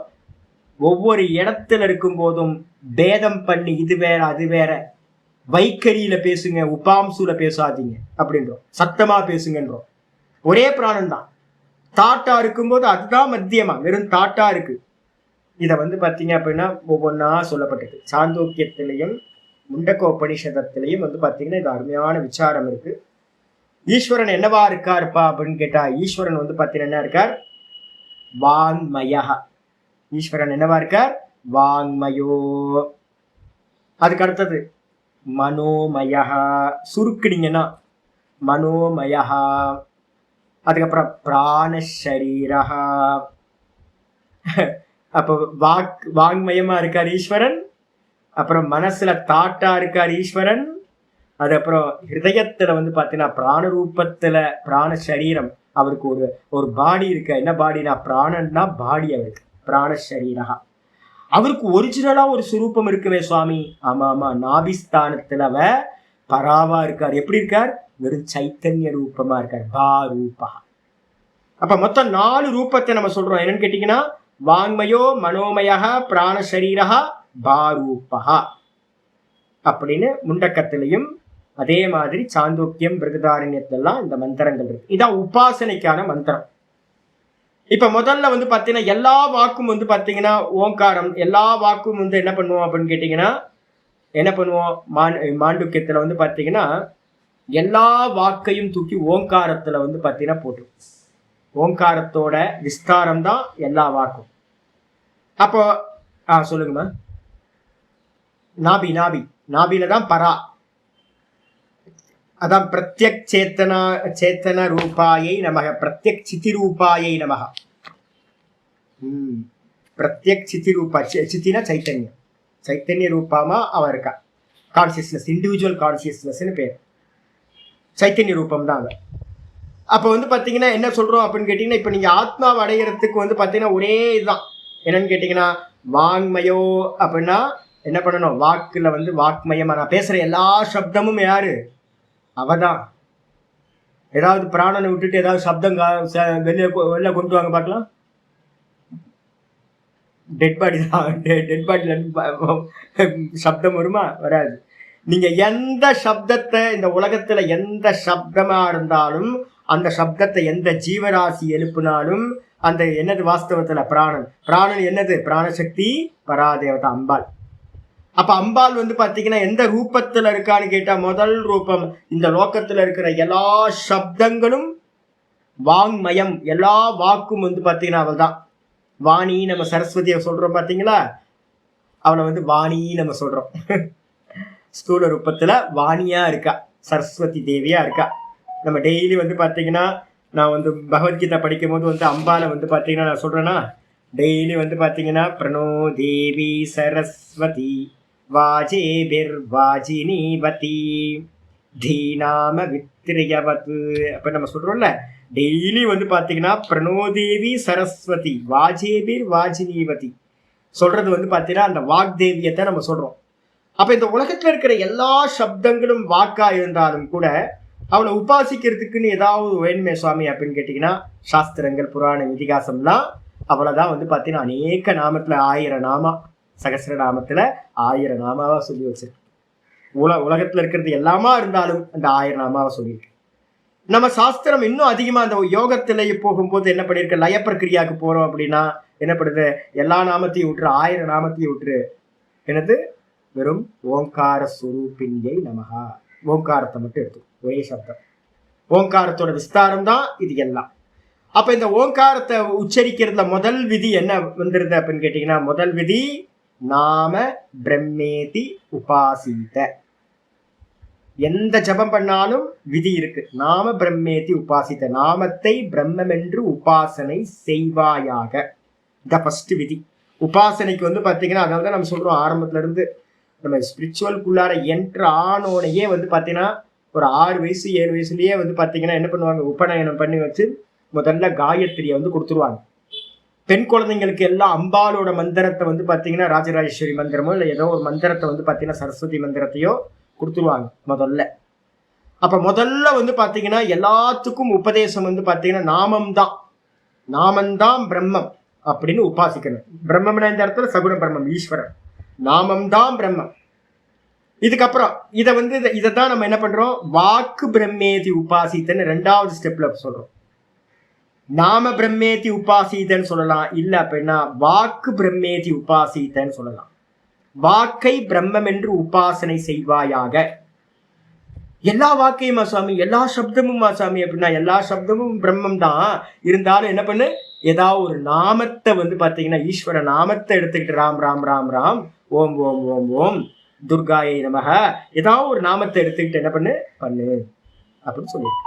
ஒவ்வொரு இடத்துல இருக்கும் போதும் பேதம் பண்ணி இது வேற அது வேற. வைக்கரியில பேசுங்க, உபாம்சுல பேசாதீங்க அப்படின்றோம், சத்தமா பேசுங்கன்றோம். ஒரே பிராணன் தான். தாட்டா இருக்கும்போது அதுதான் மத்தியமா, வெறும் தாட்டா இருக்கு. இதை வந்து பார்த்தீங்க அப்படின்னா ஒவ்வொன்றா சொல்லப்பட்டிருக்கு. சாந்தோக்கியத்திலையும் முண்டக்கோபனிஷதத்திலையும் வந்து பார்த்தீங்கன்னா இது அருமையான விசாரம் இருக்கு. ஈஸ்வரன் என்னவா இருக்காருப்பா அப்படின்னு கேட்டா, ஈஸ்வரன் வந்து பார்த்தீங்கன்னா என்ன இருக்கார்? வாங்மயா. ஈஸ்வரன் என்னவா இருக்கார்? வாங்மயோ. அதுக்கு அடுத்தது மனோமயா, சுருக்குனீங்கன்னா மனோமயா. அதுக்கப்புறம் பிராணசரீரா. அப்போ வாங்மயமா இருக்கார் ஈஸ்வரன். அப்புறம் மனசுல தாட்டா இருக்கார் ஈஸ்வரன். அது அப்புறம் ஹிருதயத்துல வந்து பார்த்தீங்கன்னா பிராண ரூபத்துல பிராண சரீரம். அவருக்கு ஒரு பாடி இருக்கு. என்ன பாடினா? பிராணன்னா பாடி அவருக்கு, பிராண சரீரா. அவருக்கு ஒரிஜினலா ஒரு சுரூபம் இருக்குவே சுவாமி. ஆமா ஆமா, நாபிஸ்தானத்துல அவ பராவா இருக்கார். எப்படி இருக்கார்? வெறும் சைத்தன்ய ரூபமா இருக்கார், பா ரூபா. அப்ப மொத்தம் 4 ரூபத்தை நம்ம சொல்றோம். என்னன்னு கேட்டீங்கன்னா வாங்மயோ மனோமயா பிராணசரீரா பாரூபா அப்படின்னு முண்டக்கத்திலையும், அதே மாதிரி சாந்தோக்கியம் பிருகதாரண்யத்திலாம் இந்த மந்திரங்கள் இருக்கு. இதான் உபாசனைக்கான மந்திரம். இப்ப முதல்ல வந்து பாத்தீங்கன்னா எல்லா வாக்கும் வந்து பாத்தீங்கன்னா ஓங்காரம். எல்லா வாக்கும் வந்து என்ன பண்ணுவோம் அப்படின்னு கேட்டீங்கன்னா, என்ன பண்ணுவோம்? மாண்டுக்கியத்துல வந்து பாத்தீங்கன்னா எல்லா வாக்கையும் தூக்கி ஓங்காரத்துல வந்து பாத்தீங்கன்னா போட்டு, ஓங்காரத்தோட விஸ்தாரம் தான் எல்லா வாக்கும். அப்போ சொல்லுங்கம்மா. நாபி நாபி நாபில தான் பரா. அதான் பிரத்யக் சேத்தனா சேத்தன ரூபாயை நமக, பிரத்யக் சித்தி ரூபாயை நமக. பிரத்யக் சித்தி ரூபா, சித்தினா சைத்தன்யம், சைத்தன்ய ரூபமா அவ இருக்கா. கான்சியஸ்னஸ், இண்டிவிஜுவல் கான்சியஸ்னஸ்ன்னு பேர். சைத்தன்ய ரூபம் தான் அவ. அப்போ வந்து பார்த்தீங்கன்னா என்ன சொல்றோம் அப்படின்னு கேட்டீங்கன்னா, இப்போ நீங்க ஆத்மாவை அடைகிறதுக்கு வந்து பார்த்தீங்கன்னா ஒரே இதுதான். என்னன்னு கேட்டீங்கன்னா வாங்மயோ அப்படின்னா என்ன பண்ணணும்? வாக்குல வந்து வாக்மயமா நான் பேசுற எல்லா சப்தமும் யாரு? அவதான். ஏதாவது பிராணனை விட்டுட்டு ஏதாவது சப்தம் வெளில கொண்டு வாங்க பார்க்கலாம். டெட் பாடி தான். டெட் பாடியில சப்தம் வருமா? வராது. நீங்க எந்த சப்தத்தை, இந்த உலகத்துல எந்த சப்தமா இருந்தாலும், அந்த சப்தத்தை எந்த ஜீவராசி எழுப்பினாலும் அந்த என்னது வாஸ்தவத்துல பிராணன். பிராணன் என்னது? பிராணசக்தி பராதேவதா அம்பாள். அப்ப அம்பாள் வந்து பாத்தீங்கன்னா எந்த ரூபத்துல இருக்கான்னு கேட்டா, முதல் ரூபம் இந்த லோகத்துல இருக்கிற எல்லா சப்தங்களும் வாங்மயம். எல்லா வாக்கும் வந்து பாத்தீங்கன்னா அவள் தான் வாணி. நம்ம சரஸ்வதியை சொல்றோம் பாத்தீங்களா, அவளை வந்து வாணி நம்ம சொல்றோம். ஸ்தூல ரூபத்துல வாணியா இருக்கா, சரஸ்வதி தேவியா இருக்கா. நம்ம டெய்லி வந்து பாத்தீங்கன்னா, நான் வந்து பகவத்கீதை படிக்கும் போது வந்து அம்பாலை வந்து பாத்தீங்கன்னா நான் சொல்றேன்னா, டெய்லி வந்து பாத்தீங்கன்னா பிரணோ தேவி சரஸ்வதி வாஜேபிர் வாஜினீவதி தீநாம வித்ரியவத். அப்ப நம்ம சொல்றோம்ல, டெய்லி வந்து பாத்தீங்கன்னா பிரணோதேவி சரஸ்வதி வாஜேபிர் வாஜினீவதி சொல்றது வந்து பாத்தீங்கன்னா அந்த வாக்தேவியத்தை நம்ம சொல்றோம். அப்ப இந்த உலகத்துல இருக்கிற எல்லா சப்தங்களும் வாக்கா இருந்தாலும் கூட அவளை உபாசிக்கிறதுக்குன்னு ஏதாவது வேணுமே சுவாமி அப்படின்னு கேட்டீங்கன்னா, சாஸ்திரங்கள் புராணம் இதிகாசம்லாம் அவளைதான் வந்து பாத்தீங்கன்னா அநேக நாமத்துல 1000 நாமா, சகசிரநாமத்துல 1000 நாமாவா சொல்லி வச்சிருக்கு. உலகத்துல இருக்கிறது எல்லாமா இருந்தாலும் அந்த 1000 நாமாவா சொல்லியிருக்கு. நம்ம சாஸ்திரம் இன்னும் அதிகமா அந்த யோகத்திலேயே போகும்போது என்ன பண்ணிருக்கு, லய பிரக்கிரியாவுக்கு போறோம் அப்படின்னா என்ன பண்ணுது, எல்லா நாமத்தையும் விட்டுரு, 1000 நாமத்தையும் விட்டுரு. என்னது? வெறும் ஓங்கார ஸ்வரூபிணியை நமகா. ஓங்காரத்தை மட்டும் எடுத்து ஒரே சப்தம். ஓங்காரத்தோட விஸ்தாரம் தான் இது எல்லாம். அப்ப இந்த ஓங்காரத்தை உச்சரிக்கிறதுல முதல் விதி என்ன வந்துருது அப்படின்னு கேட்டீங்கன்னா, முதல் விதி நாம பிரம்மேதி உபாசித. எந்த ஜபம் பண்ணாலும் விதி இருக்கு. நாம பிரம்மேதி உபாசித, நாமத்தை பிரம்மம் என்று உபாசனை செய்வாயாக. இந்த ஃபர்ஸ்ட் விதி. உபாசனைக்கு வந்து பாத்தீங்கன்னா, அதாவது நம்ம சொல்றோம் ஆரம்பத்துல இருந்து நம்ம ஸ்பிரிச்சுவலுக்குள்ளார என்ட்ரு ஆனோனையே வந்து பாத்தீங்கன்னா ஒரு 6 வயசு 7 வயசுலயே வந்து பாத்தீங்கன்னா என்ன பண்ணுவாங்க, உபநயனம் பண்ணி வச்சு முதல்ல காயத்ரியை வந்து கொடுத்துருவாங்க. பெண் குழந்தைங்களுக்கு எல்லாம் அம்பாலோட மந்திரத்தை வந்து பாத்தீங்கன்னா ராஜராஜேஸ்வரி மந்திரமோ இல்லை ஏதோ ஒரு மந்திரத்தை வந்து பாத்தீங்கன்னா சரஸ்வதி மந்திரத்தையோ கொடுத்துருவாங்க முதல்ல. அப்ப முதல்ல வந்து பாத்தீங்கன்னா எல்லாத்துக்கும் உபதேசம் வந்து பாத்தீங்கன்னா நாமம்தான், நாமந்தான் பிரம்மம் அப்படின்னு உபாசிக்கணும். பிரம்மம்னா இந்த இடத்துல சகுண பிரம்மம் ஈஸ்வரன், நாமம்தான் பிரம்மம். இதுக்கப்புறம் இதைத்தான் நம்ம என்ன பண்றோம், வாக்கு பிரம்மேதி உபாசித்தன்னு 2வது ஸ்டெப்ல சொல்றோம். நாம பிரம்மேதி உபாசித்தன்னு சொல்லலாம். இல்ல அப்படின்னா வாக்கு பிரம்மேதி உபாசித்தன்னு சொல்லலாம். வாக்கை பிரம்மம் என்று உபாசனை செய்வாயாக. எல்லா வாக்கையுமா சுவாமி, எல்லா சப்தமுமா சுவாமி அப்படின்னா எல்லா சப்தமும் பிரம்மம் தான். இருந்தாலும் என்ன பண்ணு, ஏதாவது ஒரு நாமத்தை வந்து பாத்தீங்கன்னா ஈஸ்வர நாமத்தை எடுத்துக்கிட்டு ராம் ராம் ராம் ராம், ஓம் ஓம் ஓம் ஓம் துர்காயை நமக, ஏதாவது ஒரு நாமத்தை எடுத்துக்கிட்டு என்ன பண்ணு அப்படின்னு சொல்லிட்டு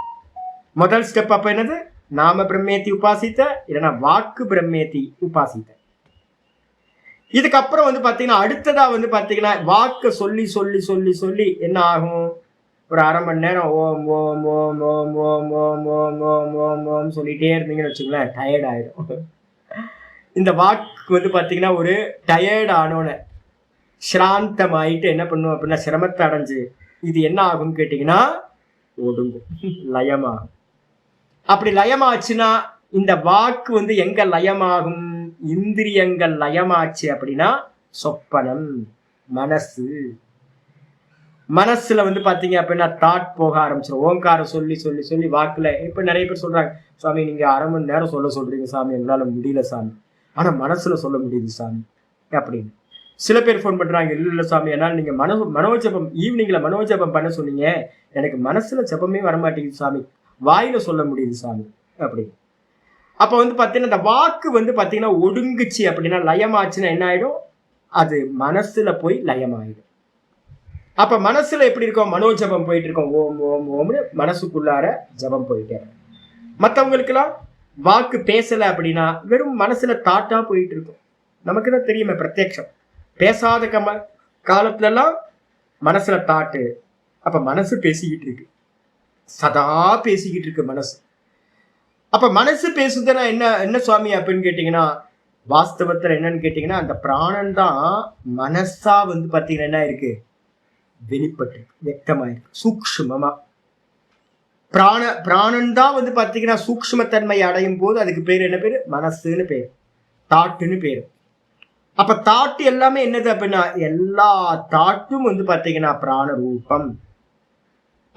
முதல் ஸ்டெப். அப்ப என்னது, நாம பிரம்மேத்தி உபாசித்த, இல்லைன்னா வாக்கு பிரம்மேத்தி உபாசித்த. இதுக்கப்புறம் வந்து பாத்தீங்கன்னா அடுத்ததா வந்து பாத்தீங்கன்னா வாக்க சொல்லி சொல்லி சொல்லி சொல்லி என்ன ஆகும், ஒரு அரை மணி நேரம் ஓம் ஓம் ஓம் ஓம் ஓம் ஓம் ஓம் ஓம் ஓம் ஓம் சொல்லிட்டே இருந்தீங்கன்னு வச்சுங்களேன், டயர்ட் ஆயிடும். இந்த வாக்கு வந்து பாத்தீங்கன்னா ஒரு டயர்ட் ஆனோன்னு சிராந்தம் ஆயிட்டு என்ன பண்ணும் அப்படின்னா சிரமத்தை அடைஞ்சு இது என்ன ஆகும்னு கேட்டீங்கன்னா ஒடுங்கும், லயமாகும். அப்படி லயமாச்சுன்னா இந்த வாக்கு வந்து எங்க லயமாகும், இந்திரியங்கள் லயமாச்சு அப்படின்னா சொப்பனம், மனசுல வந்து பாத்தீங்க அப்படின்னா தாட் போக ஆரம்பிச்சிடும். ஓங்காரம் சொல்லி சொல்லி சொல்லி வாக்குல இப்ப நிறைய பேர் சொல்றாங்க, சாமி நீங்க அரை மணி நேரம் சொல்ல சொல்றீங்க சாமி, எங்களால முடியல சாமி, ஆனா மனசுல சொல்ல முடியுது சாமி அப்படின்னு. சில பேர் ஃபோன் பண்றாங்க, இல்ல சாமி என்னால் நீங்க மனோஜபம் ஈவினிங்ல மனோஜபம் பண்ண சொன்னீங்க, எனக்கு மனசுல ஜபமே வரமாட்டேங்குது சாமி, வாயில சொல்ல முடியுது சாமி அப்படின்னு. அப்ப வந்து பாத்தீங்கன்னா இந்த வாக்கு வந்து பாத்தீங்கன்னா ஒடுங்குச்சு அப்படின்னா லயமாச்சுன்னா என்ன ஆயிடும், அது மனசுல போய் லயமாயிடும். அப்ப மனசுல எப்படி இருக்கும், மனோஜபம் போயிட்டு இருக்கோம், ஓம் ஓம் ஓம்னு மனசுக்குள்ளார ஜபம் போயிட்டே. மற்றவங்களுக்கு எல்லாம் வாக்கு பேசல அப்படின்னா வெறும் மனசுல தாட்டா போயிட்டு இருக்கும். நமக்கு தான் தெரியுமே பிரத்யக்ஷம், பேசாத காலத்துல எல்லாம் மனசுல தாட்டு. அப்ப மனசு பேசிக்கிட்டு இருக்கு, சதா பேசிக்கிட்டு இருக்கு மனசு. அப்ப மனசு பேசுதுன்னா என்ன என்ன சுவாமி அப்படின்னு கேட்டீங்கன்னா, வாஸ்தவத்துல என்னன்னு கேட்டீங்கன்னா அந்த பிராணன் தான் மனசா வந்து பாத்தீங்கன்னா என்ன இருக்கு, வெளிப்பட்டு வெக்தமாயிருக்கு சூக்ஷ்மமா. பிராணன் தான் வந்து பாத்தீங்கன்னா சூக்ஷ்மத்தன்மை அடையும் போது அதுக்கு பேர் என்ன பேரு, மனசுன்னு பேரு, தாட்டுன்னு பேரு. அப்ப தாட்டு எல்லாமே என்னது அப்படின்னா எல்லா தாட்டும் வந்து பாத்தீங்கன்னா பிராண ரூபம்.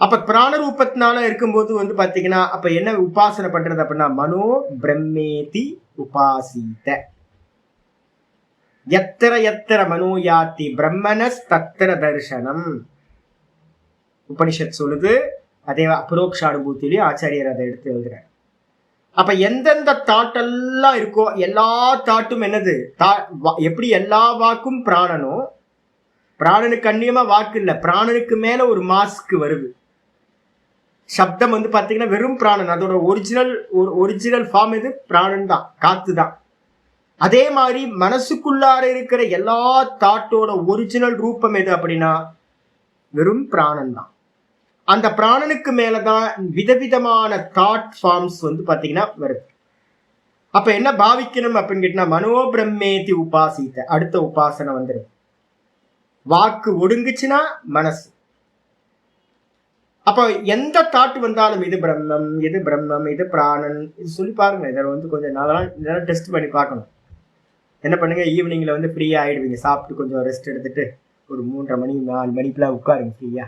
அப்ப பிராண ரூபத்தினால இருக்கும்போது வந்து பாத்தீங்கன்னா அப்ப என்ன உபாசனை பண்றது அப்படின்னா மனோ பிரம்மேதி உபாசித, எத்திர எத்திர மனோ யாத்தி பிரம்மணஸ் தத்திர தர்சனம் உபனிஷத் சொல்லுது. அதே அபரோக்ஷ அனுபூத்திலேயே ஆச்சாரியர் அதை எடுத்து எழுதுறாரு. அப்ப எந்தெந்த தாட்டெல்லாம் இருக்கோ எல்லா தாட்டும் என்னது, எப்படி எல்லா வாக்கும் பிராணனோ, பிராணனுக்கு அந்நியமா வாக்கு இல்ல, பிராணனுக்கு மேல ஒரு மாஸ்க் வருது. சப்தம் வந்து பாத்தீங்கன்னா வெறும் பிராணன், அதோட ஒரிஜினல் ஃபார்ம் எது, பிராணன் தான், காத்து தான். அதே மாதிரி மனசுக்குள்ளார இருக்கிற எல்லா தாட்டோட ஒரிஜினல் ரூபம் எது அப்படின்னா வெறும் பிராணன் தான். அந்த பிராணனுக்கு மேலதான் விதவிதமான தாட் ஃபார்ம்ஸ் வந்து பாத்தீங்கன்னா வருது. அப்ப என்ன பாவிக்கணும் அப்படின்னு கேட்டீங்கன்னா மனோபிரம்மேதி உபாசித்த, அடுத்த உபாசனை வந்துடும். வாக்கு ஒடுங்குச்சுன்னா மனசு. அப்ப எந்த தாட்டு வந்தாலும் இது பிரம்மம், இது பிரம்மம், இது பிராணன், இது சொல்லி பாருங்க. இதை வந்து கொஞ்சம் நாளெல்லாம் டெஸ்ட் பண்ணி பார்க்கணும். என்ன பண்ணுங்க, ஈவினிங்ல வந்து ஃப்ரீயா ஆயிடுவீங்க, சாப்பிட்டு கொஞ்சம் ரெஸ்ட் எடுத்துட்டு ஒரு 3:30 மணி 4 மணிக்கெல்லாம் உட்காருங்க ஃப்ரீயா,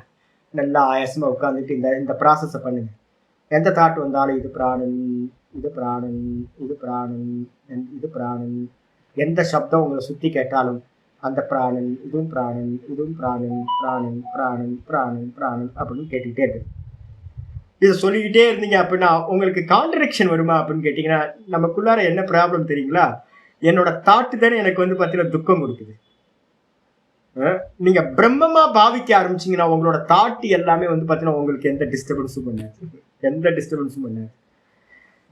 நல்லா ஆயாசமா உட்காந்துட்டு இந்த ப்ராசஸை பண்ணுங்க. எந்த தாட்டு வந்தாலும் இது பிராணன், இது பிராணன், இது பிராணன், இது பிராணன். எந்த சப்தம் உங்களை சுத்தி கேட்டாலும் அந்த பிராணன், இதுவும் பிராணன், இதுவும் பிராணன், பிராணன் பிராணன் பிராணன் பிராணன் அப்படின்னு கேட்டுக்கிட்டே இருக்கு. இதை சொல்லிக்கிட்டே இருந்தீங்க அப்படின்னா உங்களுக்கு கான்ட்ரடிக்ஷன் வருமா அப்படின்னு கேட்டீங்கன்னா நமக்குள்ளார என்ன ப்ராப்ளம் தெரியுங்களா, என்னோட தாட்டு தானே எனக்கு வந்து பார்த்தீங்கன்னா துக்கம் கொடுக்குது. நீங்க பிரம்மமா பாவிக்க ஆரம்பிச்சீங்கன்னா உங்களோட தாட்டு எல்லாமே வந்து பாத்தீங்கன்னா உங்களுக்கு எந்த டிஸ்டர்பன்ஸும் பண்ணாது.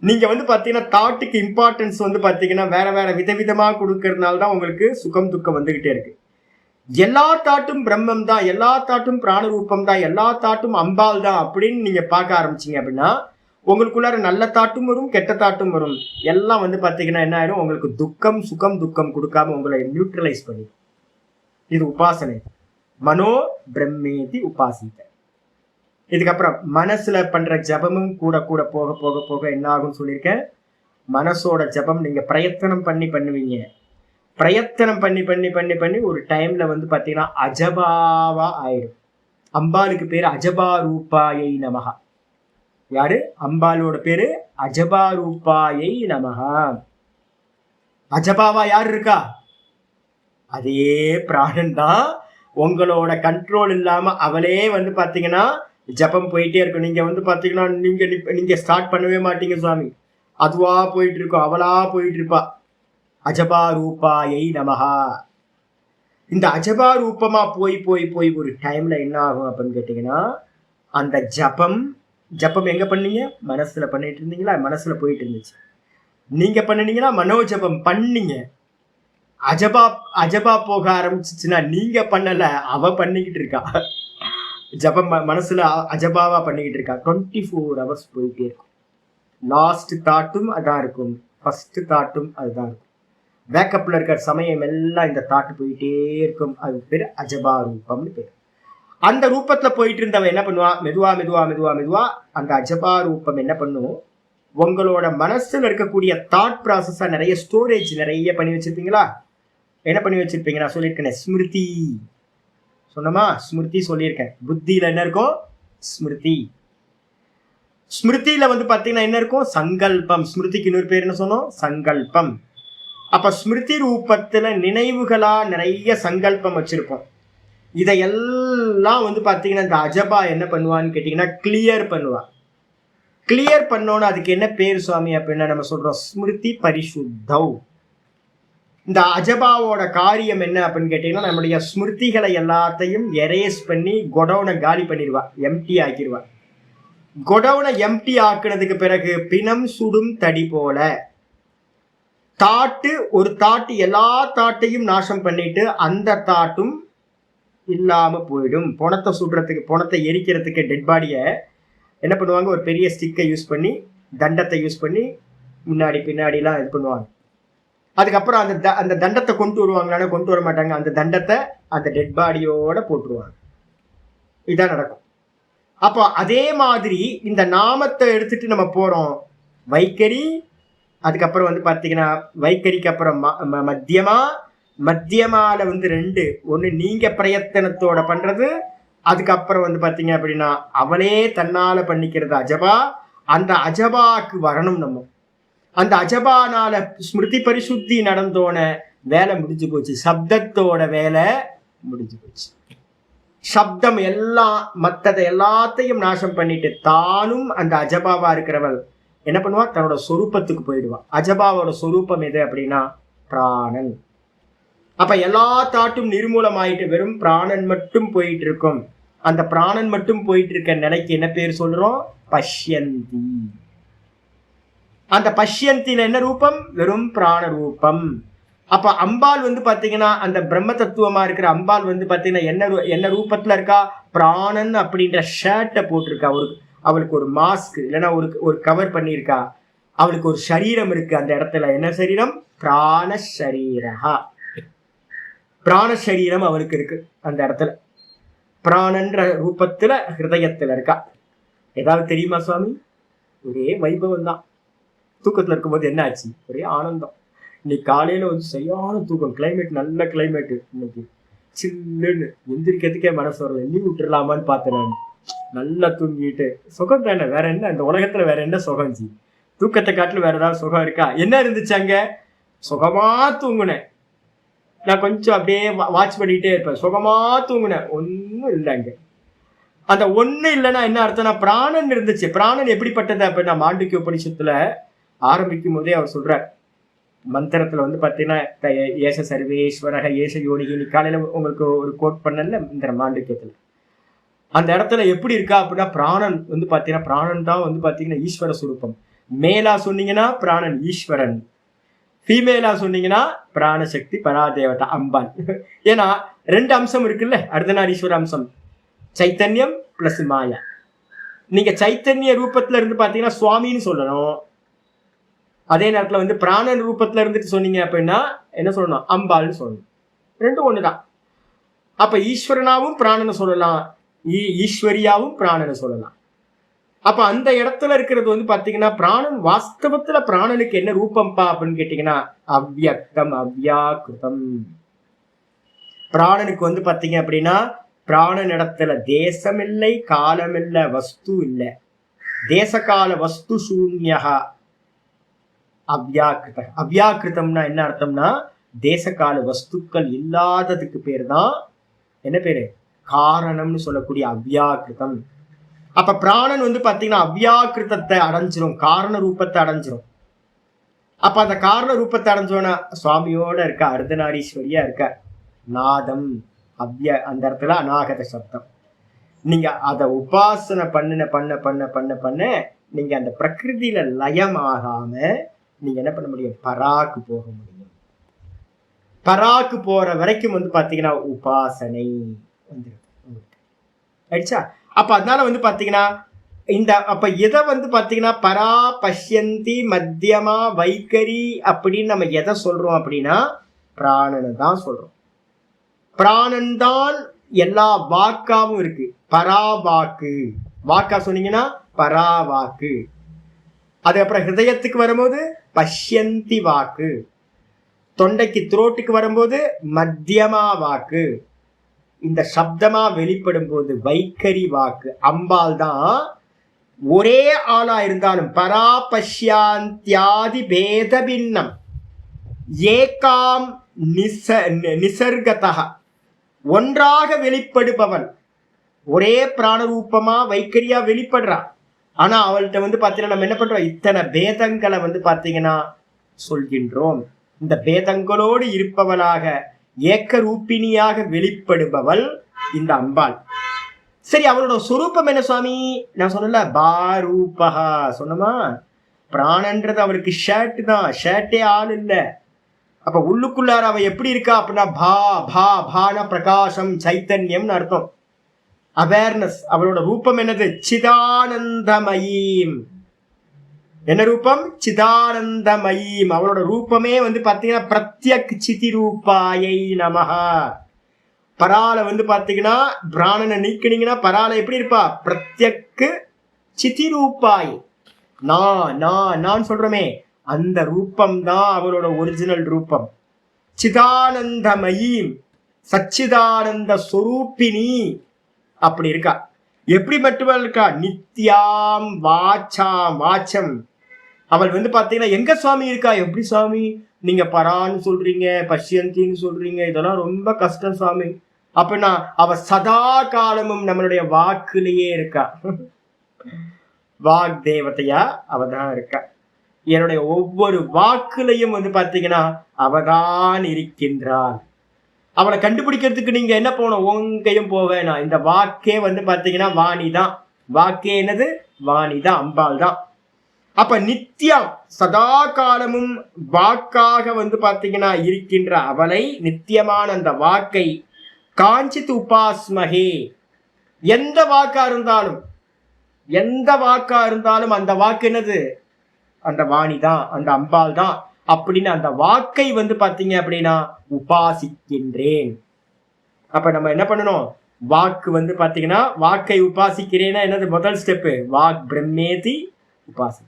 நீங்க வந்து பாத்தீங்கன்னா தாட்டுக்கு இம்பார்ட்டன்ஸ் வந்து பாத்தீங்கன்னா வேற வேற விதவிதமா கொடுக்கறதுனால தான் உங்களுக்கு சுகம் துக்கம் வந்துகிட்டே இருக்கு. எல்லா தாட்டும் பிரம்மம் தான், எல்லா தாட்டும் பிராண ரூபம் தான், எல்லா தாட்டும் அம்பாள் தான் அப்படின்னு நீங்க பார்க்க ஆரம்பிச்சீங்க அப்படின்னா உங்களுக்குள்ளார நல்ல தாட்டும் வரும், கெட்ட தாட்டும் வரும். எல்லாம் வந்து பாத்தீங்கன்னா என்ன ஆயிடும், உங்களுக்கு துக்கம் சுகம் துக்கம் கொடுக்காம உங்களை நியூட்ரலைஸ் பண்ணி. இது உபாசனை, மனோ பிரம்மேதி உபாசித்த. இதுக்கப்புறம் மனசுல பண்ற ஜபமும் கூட கூட போக போக போக என்ன ஆகும்னு சொல்லியிருக்கேன். மனசோட ஜபம் நீங்க பிரயத்தனம் பண்ணி பண்ணுவீங்க. பிரயத்தனம் பண்ணி பண்ணி பண்ணி பண்ணி ஒரு டைம்ல வந்து பாத்தீங்கன்னா அஜபாவா ஆயிடும். அம்பாளுக்கு பேரு அஜபா ரூபாயை நமகா. யாரு? அம்பாலோட பேரு அஜபா ரூபாயை நமஹா. அஜபாவா யார் இருக்கா? அதே பிராணன் தான். உங்களோட கண்ட்ரோல் இல்லாம அவளே வந்து பாத்தீங்கன்னா ஜபம் போயிட்டே இருக்கும். நீங்க வந்து பாத்தீங்கன்னா நீங்க ஸ்டார்ட் பண்ணவே மாட்டீங்க சுவாமி, அதுவா போயிட்டு இருக்கும், அவளா போயிட்டு இருப்பா. அஜபா ரூபாயை நமஹா. இந்த அஜபா ரூபமா போய் போய் போய் ஒரு டைம்ல என்ன ஆகும் அப்படின்னு கேட்டீங்கன்னா, அந்த ஜபம் எங்க பண்ணீங்க? மனசுல பண்ணிட்டு இருந்தீங்களா? மனசுல போயிட்டு இருந்துச்சு. நீங்க பண்ணினீங்கன்னா மனோஜபம் பண்ணீங்க. அஜபா போக ஆரம்பிச்சுச்சுன்னா நீங்க பண்ணல, அவ பண்ணிக்கிட்டு இருக்கா. ஜபம் மனசுல அஜபாவா பண்ணிக்கிட்டு இருக்கா. 24 hours போயிட்டே இருக்கும். லாஸ்ட் தாட்டும் அதான் இருக்கும், ஃபர்ஸ்ட் தாட்டும் அதுதான் இருக்கும். பேக்கப்ல இருக்கிற சமயம் எல்லாம் இந்த தாட்டு போயிட்டே இருக்கும். அது பேர் அஜபா ரூபம்னு பேர். அந்த ரூபத்துல போயிட்டு இருந்தவன் என்ன பண்ணுவா? மெதுவா மெதுவா மெதுவா மெதுவா அந்த அஜபா ரூபம் என்ன பண்ணும்? உங்களோட மனசுல இருக்கக்கூடிய தாட் ப்ராசஸா நிறைய ஸ்டோரேஜ் நிறைய பண்ணி வச்சிருப்பீங்களா? என்ன பண்ணி வச்சிருப்பீங்க? நான் சொல்லியிருக்கேன் ஸ்மிருதி. சொன்னமா? ஸ்மிருதி சொல்லியிருக்கேன். புத்தியில என்ன இருக்கும்? ஸ்மிருதி. ஸ்மிருதியில வந்து பாத்தீங்கன்னா என்ன இருக்கும்? சங்கல்பம். ஸ்மிருதிக்கு இன்னொரு பேர் என்ன சொன்னோம்? சங்கல்பம். அப்ப ஸ்மிருதி ரூபத்துல நினைவுகளா நிறைய சங்கல்பம் வச்சிருப்போம். இதையெல்லாம் வந்து பாத்தீங்கன்னா இந்த அஜபா என்ன பண்ணுவான்னு கேட்டீங்கன்னா கிளியர் பண்ணுவா. கிளியர் பண்ணோன்னு அதுக்கு என்ன பேர் சுவாமி அப்படின்னா நம்ம சொல்றோம் ஸ்மிருதி பரிசுத்தவ். இந்த அஜபாவோட காரியம் என்ன அப்படின்னு கேட்டீங்கன்னா நம்முடைய ஸ்மிருதிகளை எல்லாத்தையும் எரேஸ் பண்ணி கொடவுனை காலி பண்ணிடுவா, எம்டி ஆக்கிடுவா. கொடவுனை எம்டி ஆக்குனதுக்கு பிறகு பிணம் சுடும் தடி போல ஒரு தாட்டு எல்லா தாட்டையும் நாசம் பண்ணிட்டு அந்த தாட்டும் இல்லாம போயிடும். பணத்தை எரிக்கிறதுக்கு டெட் பாடியை என்ன பண்ணுவாங்க? ஒரு பெரிய ஸ்டிக்கை யூஸ் பண்ணி, தண்டத்தை யூஸ் பண்ணி முன்னாடி பின்னாடிலாம் இது பண்ணுவாங்க. அதுக்கப்புறம் அந்த தண்டத்தை கொண்டு வருவாங்களான்னு கொண்டு வர மாட்டாங்க. அந்த தண்டத்தை அந்த டெட் பாடியோட போட்டுருவாங்க. இதான் நடக்கும். அப்போ அதே மாதிரி இந்த நாமத்தை எடுத்துட்டு நம்ம போறோம். வைக்கரி, அதுக்கப்புறம் வந்து பாத்தீங்கன்னா வைக்கரிக்கு அப்புறம் மத்தியமால வந்து 2. ஒண்ணு நீங்க பிரயத்தனத்தோட பண்றது, அதுக்கப்புறம் வந்து பாத்தீங்க அப்படின்னா அவளே தன்னால பண்ணிக்கிறது அஜபா. அந்த அஜபாக்கு வரணும் நம்ம. அந்த அஜபானால ஸ்மிருதி பரிசுத்தி நடந்தோன வேலை முடிஞ்சு போச்சு. சப்தத்தோட வேலை முடிஞ்சு போச்சு. சப்தம் எல்லாம் மற்றதை எல்லாத்தையும் நாசம் பண்ணிட்டு தானும் அந்த அஜபாவா இருக்கிறவள் என்ன பண்ணுவா? தன்னோட சொரூபத்துக்கு போயிடுவா. அஜபாவோட சொரூபம் எது அப்படின்னா பிராணன். அப்ப எல்லா தாட்டும் நிர்மூலமாயிட்டு வெறும் பிராணன் மட்டும் போயிட்டு இருக்கும். அந்த பிராணன் மட்டும் போயிட்டு இருக்க நிலைக்கு என்ன பேர் சொல்றோம்? பஷ்யந்தி. அந்த பஷ்யந்தில என்ன ரூபம்? வெறும் பிராண ரூபம். அப்ப அம்பாள் வந்து பாத்தீங்கன்னா அந்த பிரம்ம தத்துவமா இருக்கிற அம்பாள் வந்து பாத்தீங்கன்னா என்ன ரூபத்துல இருக்கா? பிராணன் அப்படின்ற ஷர்ட்டை போட்டிருக்கா. அவளுக்கு ஒரு மாஸ்க் இல்லைன்னா ஒரு கவர் பண்ணியிருக்கா. அவளுக்கு ஒரு சரீரம் இருக்கு அந்த இடத்துல. என்ன சரீரம்? பிராண சரீரா. பிராண சரீரம் அவளுக்கு இருக்கு அந்த இடத்துல. பிராணன்ற ரூபத்துல ஹிருதயத்துல இருக்கா. ஏதாவது தெரியுமா சுவாமி? ஒரே வைபவம் தான். தூக்கத்துல இருக்கும்போது என்ன ஆச்சு? ஒரே ஆனந்தம். இன்னைக்கு காலையில வந்து சரியான தூக்கம். கிளைமேட் நல்ல கிளைமேட். இன்னைக்கு சில்லுன்னு எந்திரிக்கிறதுக்கே மனசு வரல. லீவ் விட்டுடலாமான்னு பார்த்தேன். நான் நல்லா தூங்கிட்டு சுகம் தானே, வேற என்ன இந்த உலகத்துல வேற என்ன சுகம்? தூக்கத்தை காட்டிலும் வேற ஏதாவது சுகம் இருக்கா? என்ன இருந்துச்சு அங்க? சுகமா தூங்குனேன். நான் கொஞ்சம் அப்படியே வாட்ச் பண்ணிக்கிட்டே இருப்பேன். சுகமா தூங்குனேன். ஒன்றும் இல்லை அங்க. அந்த ஒண்ணு இல்லைன்னா என்ன அர்த்தம்னா பிராணன் இருந்துச்சு. பிராணன் எப்படிப்பட்டது அப்படின்னா மாண்டூக்கிய உபனிஷத்துல ஆரம்பிக்கும் போதே அவர் சொல்றார். மந்திரத்துல வந்து பாத்தீங்கன்னா ஏச சர்வேஸ்வரக ஏச யோனிகினி காலையில உங்களுக்கு ஒரு கோட் பண்ணல இந்த மாண்டூக்கியத்துல. அந்த இடத்துல எப்படி இருக்கா அப்படின்னா பிராணன் வந்து பாத்தீங்கன்னா பிராணன் தான் வந்து பாத்தீங்கன்னா ஈஸ்வர சுரூபம். மேலா சொன்னீங்கன்னா பிராணன் ஈஸ்வரன், ஃபீமேலா சொன்னீங்கன்னா பிராணசக்தி பராதேவதா அம்பாள். ஏன்னா 2 அம்சம் இருக்குல்ல, அர்த்தநாரீஸ்வர அம்சம், சைத்தன்யம் பிளஸ் மாயா. நீங்க சைத்தன்ய ரூபத்துல இருந்து பாத்தீங்கன்னா சுவாமின்னு சொல்லணும். அதே நேரத்துல வந்து பிராணன் ரூபத்துல இருந்துட்டு சொன்னீங்க அப்படின்னா என்ன சொல்லணும்? அம்பாள்னு சொல்லணும். 2 ஒண்ணுதான். அப்ப ஈஸ்வரனாவும் பிராணனை சொல்லலாம், ஈஸ்வரியாவும் பிராணனை சொல்லலாம். அப்ப அந்த இடத்துல இருக்கிறது வந்து பாத்தீங்கன்னா பிராணன் வாஸ்தவத்துல பிராணனுக்கு என்ன ரூபம்பா அப்படின்னு கேட்டீங்கன்னா அவ்யக்தம் அவ்யாக்கிருதம். பிராணனுக்கு வந்து பாத்தீங்க அப்படின்னா பிராணன் இடத்துல தேசம் இல்லை, காலம் இல்லை, வஸ்து இல்லை. தேசகால வஸ்து சூன்யா அவ்யாக்கிருத. அவ்யாக்கிருத்தம்னா என்ன அர்த்தம்னா தேசகால வஸ்துக்கள் இல்லாததுக்கு பேர் தான் என்ன பேரு? காரணம்னு சொல்லக்கூடிய அவ்யாக்கிருதம். அப்ப பிராணன் வந்து பாத்தீங்கன்னா அவ்யாக்கிருத்தத்தை அடைஞ்சிரும், காரண ரூபத்தை அடைஞ்சிரும். அப்ப அந்த காரண ரூபத்தை அடைஞ்சோன்னா சுவாமியோட இருக்க, அர்த்தநாரீஸ்வரியா இருக்க, நாதம் அந்த இடத்துல அநாகத சப்தம். நீங்க அதை உபாசனை பண்ண நீங்க அந்த பிரகிருதியில லயம் ஆகாம நீங்க என்ன பண்ண முடியும்? பராக்கு போக முடியும். பராக்கு போற வரைக்கும் வந்து பாத்தீங்கன்னா உபாசனை வந்துருச்சா? அப்ப அதனால வந்து பாத்தீங்கன்னா இந்த அப்ப எதை வந்து பாத்தீங்கன்னா பரா பஷ்யந்தி மத்தியமா வைக்கரி அப்படின்னு நம்ம எதை சொல்றோம் அப்படின்னா பிராணனை தான் சொல்றோம். பிராணன் தான் எல்லா வாக்காவும் இருக்கு. பரா வாக்கு, வாக்கா சொன்னீங்கன்னா பரா வாக்கு. அதுக்கப்புறம் ஹிருதயத்துக்கு வரும்போது பஷ்யந்தி வாக்கு, தொண்டைக்கு த்ரோட்டுக்கு வரும்போது மத்தியமா வாக்கு, இந்த சப்தமா வெளிப்படும் போது வைக்கரி வாக்கு. அம்பாள் தான் ஒரே ஆளா இருந்தாலும் பரா பஷ்யாந்தியாதி பேத பின்னம் ஏகாம் நிசர்கதா ஒன்றாக வெளிப்படுபவன். ஒரே பிராணரூபமா வைக்கரியா வெளிப்படுறா. ஆனா அவள்கிட்ட வந்து பாத்தீங்கன்னா நம்ம என்ன பண்றோம்? இத்தனை பேதங்களை வந்து பாத்தீங்கன்னா சொல்கின்றோம். இந்த பேதங்களோடு இருப்பவளாக ஏக்க ரூபிணியாக வெளிப்படுபவள் இந்த அம்பாள். சரி, அவளோட சொரூபம் என்ன சுவாமி? நான் சொன்னல பாரூபகா சொன்னமா. பிராணன்றது அவருக்கு ஷர்ட் தான், ஷர்ட்டே ஆள் இல்லை. அப்ப உள்ளுக்குள்ளார அவ எப்படி இருக்கா அப்படின்னா பா பா பான பிரகாசம் சைத்தன்யம்னு அர்த்தம். அவேர்னஸ். அவளோட ரூபம் என்னது? சிதானந்தமயீம். என்ன ரூபம்? சிதானந்தமயீம். அவளோட ரூபமே வந்து பாத்தீங்கன்னா பிரத்யக் சிதி ரூபாயை நமஹா. பரால வந்து பாத்தீங்கன்னா பிராணனை நீக்கினீங்கன்னா பரால எப்படி இருப்பா? பிரத்யக்கு சிதி ரூபாய். நான் சொல்றமே அந்த ரூபம் தான் அவரோட ஒரிஜினல் ரூபம். சிதானந்தமயீம், சச்சிதானந்த ஸ்வரூபிணி அப்படி இருக்கா. எப்படி மட்டும் இருக்கா? நித்யாம் வாச்சம். அவள் வந்து பாத்தீங்கன்னா எங்க சுவாமி இருக்கா? எப்படி சுவாமி நீங்க பரான்னு சொல்றீங்க, பஷ்யந்தின்னு சொல்றீங்க, இதெல்லாம் ரொம்ப கஷ்டம் சுவாமி. அப்படின்னா அவ சதா காலமும் நம்மளுடைய வாக்குலயே இருக்கா. வாக் தேவதையா அவதான் இருக்கா. என்னுடைய ஒவ்வொரு வாக்குலையும் வந்து பாத்தீங்கன்னா அவதான் இருக்கின்றாள். அவளை கண்டுபிடிக்கிறதுக்கு நீங்க என்ன போகணும்? உங்கையும் போவேனா. இந்த வாக்கே வந்து பாத்தீங்கன்னா வாணிதான். வாக்கே என்னது? வாணிதான், அம்பாள் தான். அப்ப நித்தியம் சதா காலமும் வாக்காக வந்து பாத்தீங்கன்னா இருக்கின்ற அவளை, நித்தியமான அந்த வாக்கை காஞ்சித் உபாஸ்மகே. எந்த வாக்கா இருந்தாலும் அந்த வாக்கு என்னது? அந்த வாணி தான், அந்த அம்பாள் தான். அப்படின்னு அந்த வாக்கை வந்து பாத்தீங்க அப்படின்னா உபாசிக்கின்றேன். அப்ப நம்ம என்ன பண்ணணும்? வாக்கு வந்து பாத்தீங்கன்னா வாக்கை உபாசிக்கிறேன்னா என்னது? முதல் ஸ்டெப்பு வாக் பிரம்மேதி உபாசி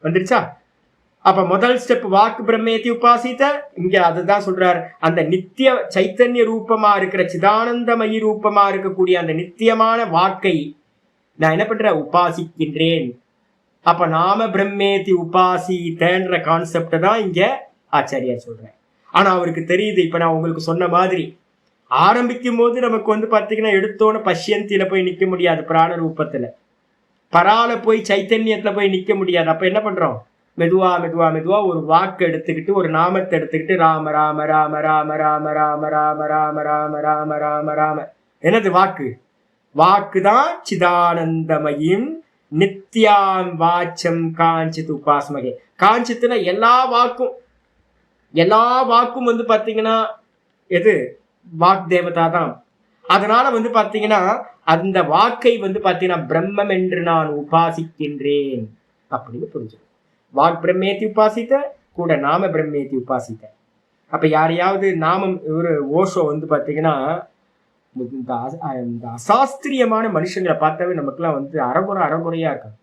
வந்துருச்சா? அப்ப முதல் ஸ்டெப் வாக்கு பிரம்மேதி உபாசித்த. இங்க அதுதான் சொல்றாரு. அந்த நித்திய சைத்தன்ய ரூபமா இருக்கிற சிதானந்தமயி ரூபமா இருக்கக்கூடிய அந்த நித்தியமான வாக்கை நான் என்ன பண்றேன்? உபாசிக்கின்றேன். அப்ப நாம பிரம்மேதி உபாசித்தன்ற கான்செப்ட தான் இங்க ஆச்சாரியார் சொல்றேன். ஆனா அவருக்கு தெரியுது, இப்ப நான் உங்களுக்கு சொன்ன மாதிரி ஆரம்பிக்கும் போது நமக்கு வந்து பாத்தீங்கன்னா எடுத்தோன்னு பஷ்யந்தியில போய் நிக்க முடியாது, பிராண ரூபத்துல. பரால போய் சைத்தன்யத்துல போய் நிக்க முடியாது. அப்ப என்ன பண்றோம்? மெதுவா ஒரு வாக்கு எடுத்துக்கிட்டு, ஒரு நாமத்தை எடுத்துக்கிட்டு ராம ராம ராம ராம ராம ராம ராம ராம ராம ராம ராம ராம. என்னது வாக்கு? வாக்குதான் சிதானந்தமயும் நித்யாம் வாச்சம் காஞ்சித் உபாஸ்மகே. காஞ்சித்துனா எல்லா வாக்கும் வந்து பாத்தீங்கன்னா எது? வாக் தேவதா தான். அதனால வந்து பாத்தீங்கன்னா அந்த வாக்கை வந்து பாத்தீங்கன்னா பிரம்மம் என்று நான் உபாசிக்கின்றேன் அப்படின்னு புரிஞ்சு. வாக் பிரம்மேத்தி உபாசித்த கூட நாம பிரம்மேத்தி உபாசித்த. அப்ப யாரையாவது நாமம் ஒரு ஓஷோ வந்து பாத்தீங்கன்னா இந்த அசாஸ்திரியமான மனுஷங்களை பார்த்தாவே நமக்குலாம் வந்து அறகுறையா இருக்காங்க.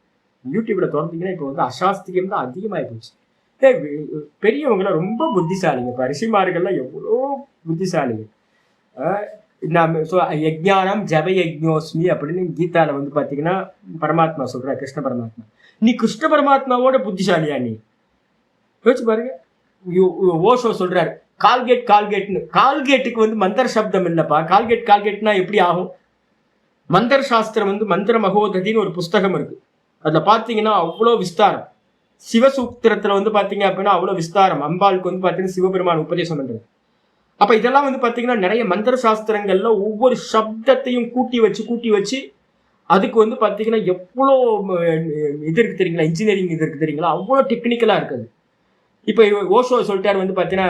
யூடியூப்ல திறந்தீங்கன்னா இப்போ வந்து அசாஸ்திரியம் தான் அதிகமாகி போச்சு. பெரியவங்களாம் ரொம்ப புத்திசாலிங்க. இப்போ ரிஷிமார்கள்லாம் எவ்வளோ புத்திசாலிங்க. யஜ்ஞானம் ஜப யஜ்ஞோஸ்மி அப்படின்னு கீதால வந்து பாத்தீங்கன்னா பரமாத்மா சொல்ற, கிருஷ்ண பரமாத்மா. நீ கிருஷ்ண பரமாத்மாவோட புத்திசாலியா நீ? யோசிச்சு பாருங்க. ஓஷோ சொல்றாரு கால்கேட்னு. கால்கேட்டுக்கு வந்து மந்திர சப்தம் இல்லப்பா. கால்கேட்னா எப்படி ஆகும்? மந்திர சாஸ்திரம் வந்து மந்திர மகோததின்னு ஒரு புஸ்தகம் இருக்கு. அதுல பாத்தீங்கன்னா அவ்வளோ விஸ்தாரம். சிவசூத்திரத்துல வந்து பாத்தீங்க அப்படின்னா அவ்வளோ விஸ்தாரம். அம்பாளுக்கு வந்து பாத்தீங்கன்னா சிவபெருமான் உபதேசம் பண்றது. அப்ப இதெல்லாம் வந்து பாத்தீங்கன்னா நிறைய மந்திர சாஸ்திரங்கள்ல ஒவ்வொரு சப்தத்தையும் கூட்டி வச்சு அதுக்கு வந்து பாத்தீங்கன்னா எவ்வளோ இது இருக்கு தெரியுங்களா, இன்ஜினியரிங் இது இருக்கு தெரியுங்களா, அவ்வளோ டெக்னிக்கலா இருக்குது. இப்ப ஓஷோ சொல்லிட்டாரு வந்து பாத்தீங்கன்னா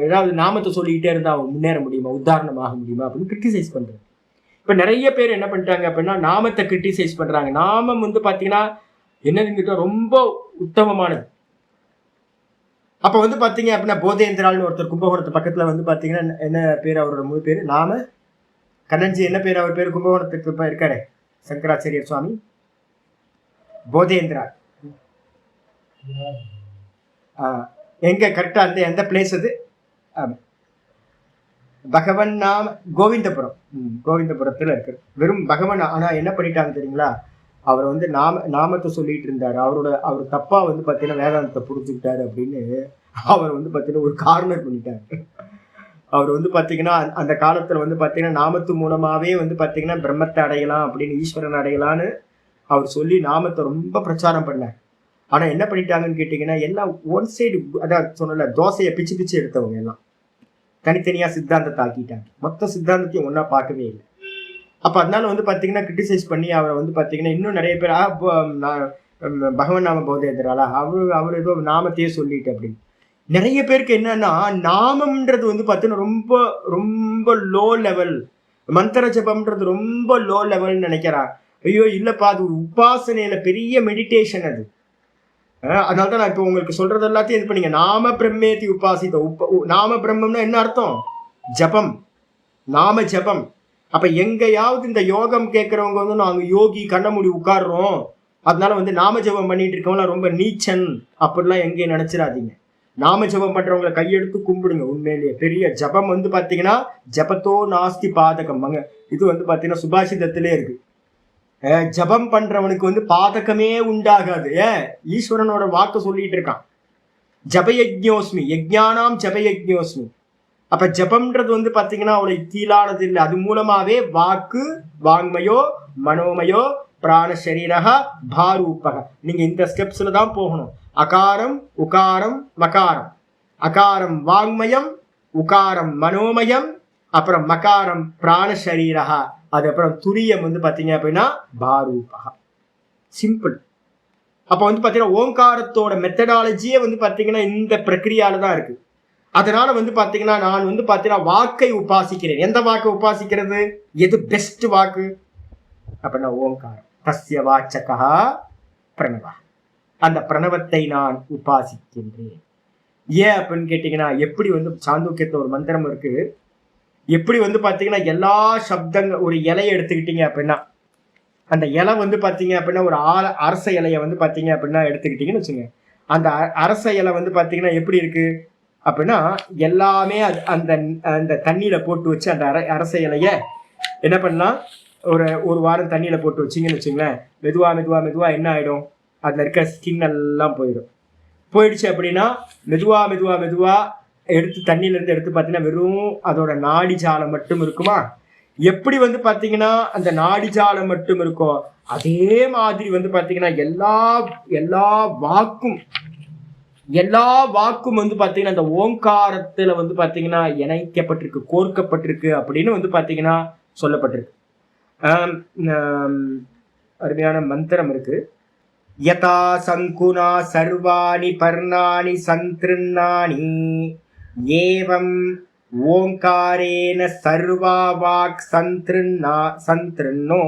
ஏதாவது நாமத்தை சொல்லிக்கிட்டே இருந்தா அவன் முன்னேற முடியுமா, உதாரணமாக முடியுமா அப்படின்னு கிரிட்டிசைஸ் பண்றது. இப்ப நிறைய பேர் என்ன பண்ணிட்டாங்க அப்படின்னா நாமத்தை கிரிட்டிசைஸ் பண்றாங்க. நாமம் வந்து பாத்தீங்கன்னா என்னதுங்கிட்ட ரொம்ப உத்தமமானது. அப்ப வந்து பாத்தீங்க அப்படின்னா போதேந்திரால்னு ஒருத்தர் கும்பகோணத்து பக்கத்துல வந்து பாத்தீங்கன்னா என்ன பேர், அவரோட முழு பேரு நாம கண்ணன்ஜி, என்ன பேர் அவர் பேரு, கும்பகோணத்துக்கு இப்ப இருக்காரு சங்கராச்சாரியர் சுவாமி. போதேந்திரா எங்க கரெக்டா அந்த எந்த பிளேஸ் அது? பகவன் நாம கோவிந்தபுரத்துல இருக்கு. வெறும் பகவன். ஆனா என்ன பண்ணிட்டாங்க தெரியுங்களா, அவர் வந்து நாமத்தை சொல்லிட்டு இருந்தாரு. அவர் தப்பா வந்து பாத்தீங்கன்னா வேதாந்தத்தை புரிஞ்சுக்கிட்டாரு அப்படின்னு அவர் வந்து பாத்தீங்கன்னா ஒரு கார்னர் பண்ணிட்டாரு. அவர் வந்து பாத்தீங்கன்னா அந்த காலத்துல வந்து பாத்தீங்கன்னா நாமத்து மூலமாவே வந்து பாத்தீங்கன்னா பிரம்மத்தை அடையலாம் அப்படின்னு, ஈஸ்வரன் அடையலான்னு அவர் சொல்லி நாமத்தை ரொம்ப பிரச்சாரம் பண்ணார். ஆனா என்ன பண்ணிட்டாங்கன்னு கேட்டீங்கன்னா எல்லாம் ஒன் சைடு, அதான் சொன்னல தோசையை பிச்சு எடுத்தவங்க எல்லாம் தனித்தனியா சித்தாந்தத்தை ஆக்கிட்டாங்க. மொத்த சித்தாந்தத்தையும் ஒன்னா பார்க்கவே இல்லை. அப்ப அதனால வந்து பாத்தீங்கன்னா கிரிட்டிசைஸ் பண்ணி அவரை வந்து பாத்தீங்கன்னா இன்னும் நிறைய பேர் பகவன் நாம போதேந்திராலா அவர் ஏதோ நாமத்தையே சொல்லிட்டு அப்படின்னு. நிறைய பேருக்கு என்னன்னா நாமம்ன்றது வந்து பாத்தீங்கன்னா ரொம்ப ரொம்ப லோ லெவல், மந்திர ஜபம்ன்றது ரொம்ப லோ லெவல்னு நினைக்கிறான். ஐயோ இல்லப்பா, அது உபாசனையில பெரிய மெடிடேஷன் அது. அதனால்தான் நான் இப்ப உங்களுக்கு சொல்றது எல்லாத்தையும் இது பண்ணீங்க. நாம பிரம்மேதி உபாசித்த. நாம பிரம்மம்னா என்ன அர்த்தம்? ஜபம், நாம ஜபம். அப்ப எங்கயாவது இந்த யோகம் கேட்கறவங்க வந்து நாங்க யோகி கண்ண மூடி உட்காடுறோம், அதனால வந்து நாம ஜபம் பண்ணிட்டு இருக்கவங்களாம் ரொம்ப நீச்சன் அப்படிலாம் எங்கேயும் நினைச்சிடாதீங்க. நாம ஜபம் பண்றவங்களை கையெடுத்து கும்பிடுங்க. உண்மையிலேயே பெரிய ஜபம் வந்து பாத்தீங்கன்னா ஜபத்தோ நாஸ்தி பாதகம். இது வந்து பாத்தீங்கன்னா சுபாஷிதத்திலே இருக்கு. ஜபம் பண்றவனுக்கு வந்து பாதகமே உண்டாகாது. ஈஸ்வரனோட வாக்கு சொல்லிட்டு இருக்கான். ஜபயஜ்ஞோஸ்மி, யஜ்ஞானாம் ஜபயஜ்ஞோஸ்மி. அப்ப ஜபம்ன்றது வந்து பாத்தீங்கன்னா அவ்வளவு கீழானது இல்லை. அது மூலமாவே வாக்கு, வாங்மயோ, மனோமயோ, பிராண சரீரக, பாரூபக. நீங்க இந்த ஸ்டெப்ஸ்ல தான் போகணும். அகாரம், உகாரம், மகாரம். அகாரம் வாங்மயம், உகாரம் மனோமயம், அப்புறம் மகாரம் பிராண சரீரக, அது அப்புறம் துரியம் வந்து பாத்தீங்க அப்படின்னா பாரூபக. சிம்பிள். அப்ப வந்து பாத்தீங்கன்னா ஓங்காரத்தோட மெத்தடாலஜியே வந்து பாத்தீங்கன்னா இந்த பிரக்கிரியால தான் இருக்கு. அதனால வந்து பாத்தீங்கன்னா நான் வந்து பாத்தீங்கன்னா வாக்கை உபாசிக்கிறேன். எந்த வாக்கை உபாசிக்கிறது? எது பெஸ்ட் வாக்கு அப்படின்னா ஓங்காரம். தஸ்ய வாச்சகா பிரணவா. அந்த பிரணவத்தை நான் உபாசிக்கின்றேன். ஏன் அப்படின்னு கேட்டீங்கன்னா, எப்படி வந்து சாந்தோக்கியத்துல ஒரு மந்திரம் இருக்கு. எப்படி வந்து பாத்தீங்கன்னா எல்லா சப்தங்கள், ஒரு இலையை எடுத்துக்கிட்டீங்க அப்படின்னா அந்த இலை வந்து பாத்தீங்க அப்படின்னா ஒரு அரச இலையை வந்து பாத்தீங்க அப்படின்னா எடுத்துக்கிட்டீங்கன்னு வச்சுங்க. அந்த அரச இலை வந்து பாத்தீங்கன்னா எப்படி இருக்கு அப்படின்னா எல்லாமே அந்த அந்த தண்ணியில போட்டு வச்சு அந்த அரச இலைய என்ன பண்ணலாம், ஒரு வாரம் தண்ணியில போட்டு வச்சிங்கன்னு வச்சுங்களேன். மெதுவா மெதுவா மெதுவா என்ன ஆயிடும், அதுல இருக்க ஸ்கின் எல்லாம் போயிடுச்சு அப்படின்னா மெதுவா மெதுவா மெதுவா எடுத்து தண்ணியில இருந்து எடுத்து பார்த்தீங்கன்னா வெறும் அதோட நாடி ஜாலம் மட்டும் இருக்குமா. எப்படி வந்து பாத்தீங்கன்னா அந்த நாடி ஜாலம் மட்டும் இருக்கோ அதே மாதிரி வந்து பாத்தீங்கன்னா எல்லா வாக்கும் வந்து பாத்தீங்கன்னா அந்த ஓங்காரத்துல வந்து பாத்தீங்கன்னா இணைக்கப்பட்டிருக்கு, கோர்க்கப்பட்டிருக்கு அப்படின்னு வந்து பாத்தீங்கன்னா சொல்லப்பட்டிருக்கு. அருமையான மந்திரம் இருக்கு. யதா சங்குனா சர்வாணி பர்ணாணி சந்திருண்ணாணி ஏவம் ஓங்காரேன சர்வா வாக் சந்திருண்ணோ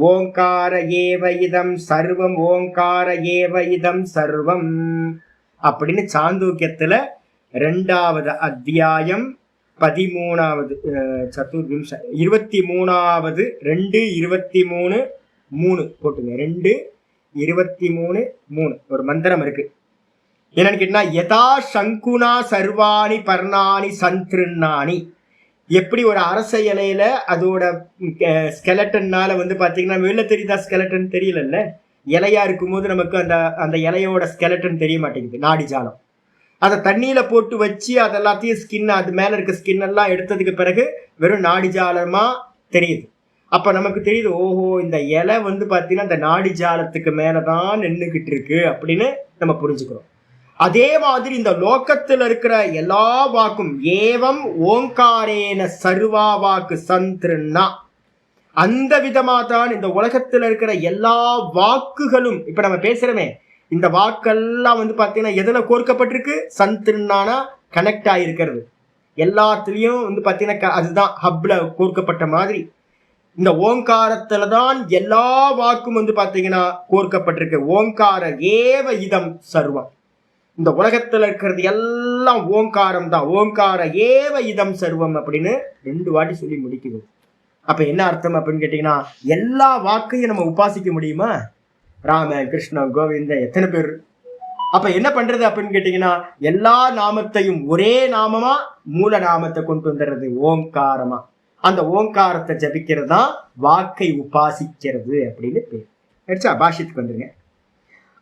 ஓங்கார ஏவ இதம் சர்வம் ஓங்கார ஏவ இதம் சர்வம் அப்படின்னு சாந்தோக்கியத்துல 2வது அத்தியாயம் 13வது சதுர்விம்ச 23வது 2:23 போட்டுங்க. 2:23 ஒரு மந்திரம் இருக்கு. என்னன்னு கேட்டா யதா சங்குனா சர்வாணி பர்ணாணி சந்திருண்ணாணி. எப்படி ஒரு அரச இலையில அதோட ஸ்கெலட்டன்னால வந்து பாத்தீங்கன்னா வெளில தெரியுதா, ஸ்கெலட்டன் தெரியலல்ல. இலையா இருக்கும்போது நமக்கு அந்த அந்த இலையோட ஸ்கெலட்டன் தெரிய மாட்டேங்குது, நாடிஜாலம். அதை தண்ணியில போட்டு வச்சு அது எல்லாத்தையும் ஸ்கின், அது மேல இருக்க ஸ்கின் எல்லாம் எடுத்ததுக்கு பிறகு வெறும் நாடிஜாலமா தெரியுது. அப்ப நமக்கு தெரியுது, ஓஹோ இந்த இலை வந்து பாத்தீங்கன்னா இந்த நாடிஜாலத்துக்கு மேலதான் நின்றுகிட்டு இருக்கு அப்படின்னு நம்ம புரிஞ்சுக்கிறோம். அதே மாதிரி இந்த லோக்கத்தில் இருக்கிற எல்லா வாக்கும் ஏவம் ஓங்காரேன சர்வா வாக்கு சந்திருன்னா, அந்த விதமா தான் இந்த உலகத்தில் இருக்கிற எல்லா வாக்குகளும், இப்ப நம்ம பேசுறோமே இந்த வாக்கெல்லாம் வந்து பாத்தீங்கன்னா எதுல கோர்க்கப்பட்டிருக்கு, சந்திருன்னானா கனெக்ட் ஆகிருக்கிறது. எல்லாத்துலயும் வந்து பாத்தீங்கன்னா அதுதான் ஹப்ல கோர்க்கப்பட்ட மாதிரி இந்த ஓங்காரத்துல தான் எல்லா வாக்கும் வந்து பாத்தீங்கன்னா கோர்க்கப்பட்டிருக்கு. ஓங்கார ஏவ இதம் சர்வம். இந்த உலகத்துல இருக்கிறது எல்லாம் ஓங்காரம் தான். ஓங்கார ஏவ இதம் சர்வம் அப்படின்னு 2 வாட்டி சொல்லி முடிக்குது. அப்ப என்ன அர்த்தம் அப்படின்னு கேட்டீங்கன்னா, எல்லா வாக்கையும் நம்ம உபாசிக்க முடியுமா? ராம, கிருஷ்ண, கோவிந்த எத்தனை பேர். அப்ப என்ன பண்றது அப்படின்னு கேட்டீங்கன்னா, எல்லா நாமத்தையும் ஒரே நாமமா மூல நாமத்தை கொண்டு வந்துடுறது ஓங்காரமா. அந்த ஓங்காரத்தை ஜபிக்கிறது தான் வாக்கை உபாசிக்கிறது அப்படின்னு பேர். அடிச்சா பாஷ்யத்துக்கு வந்துருங்க.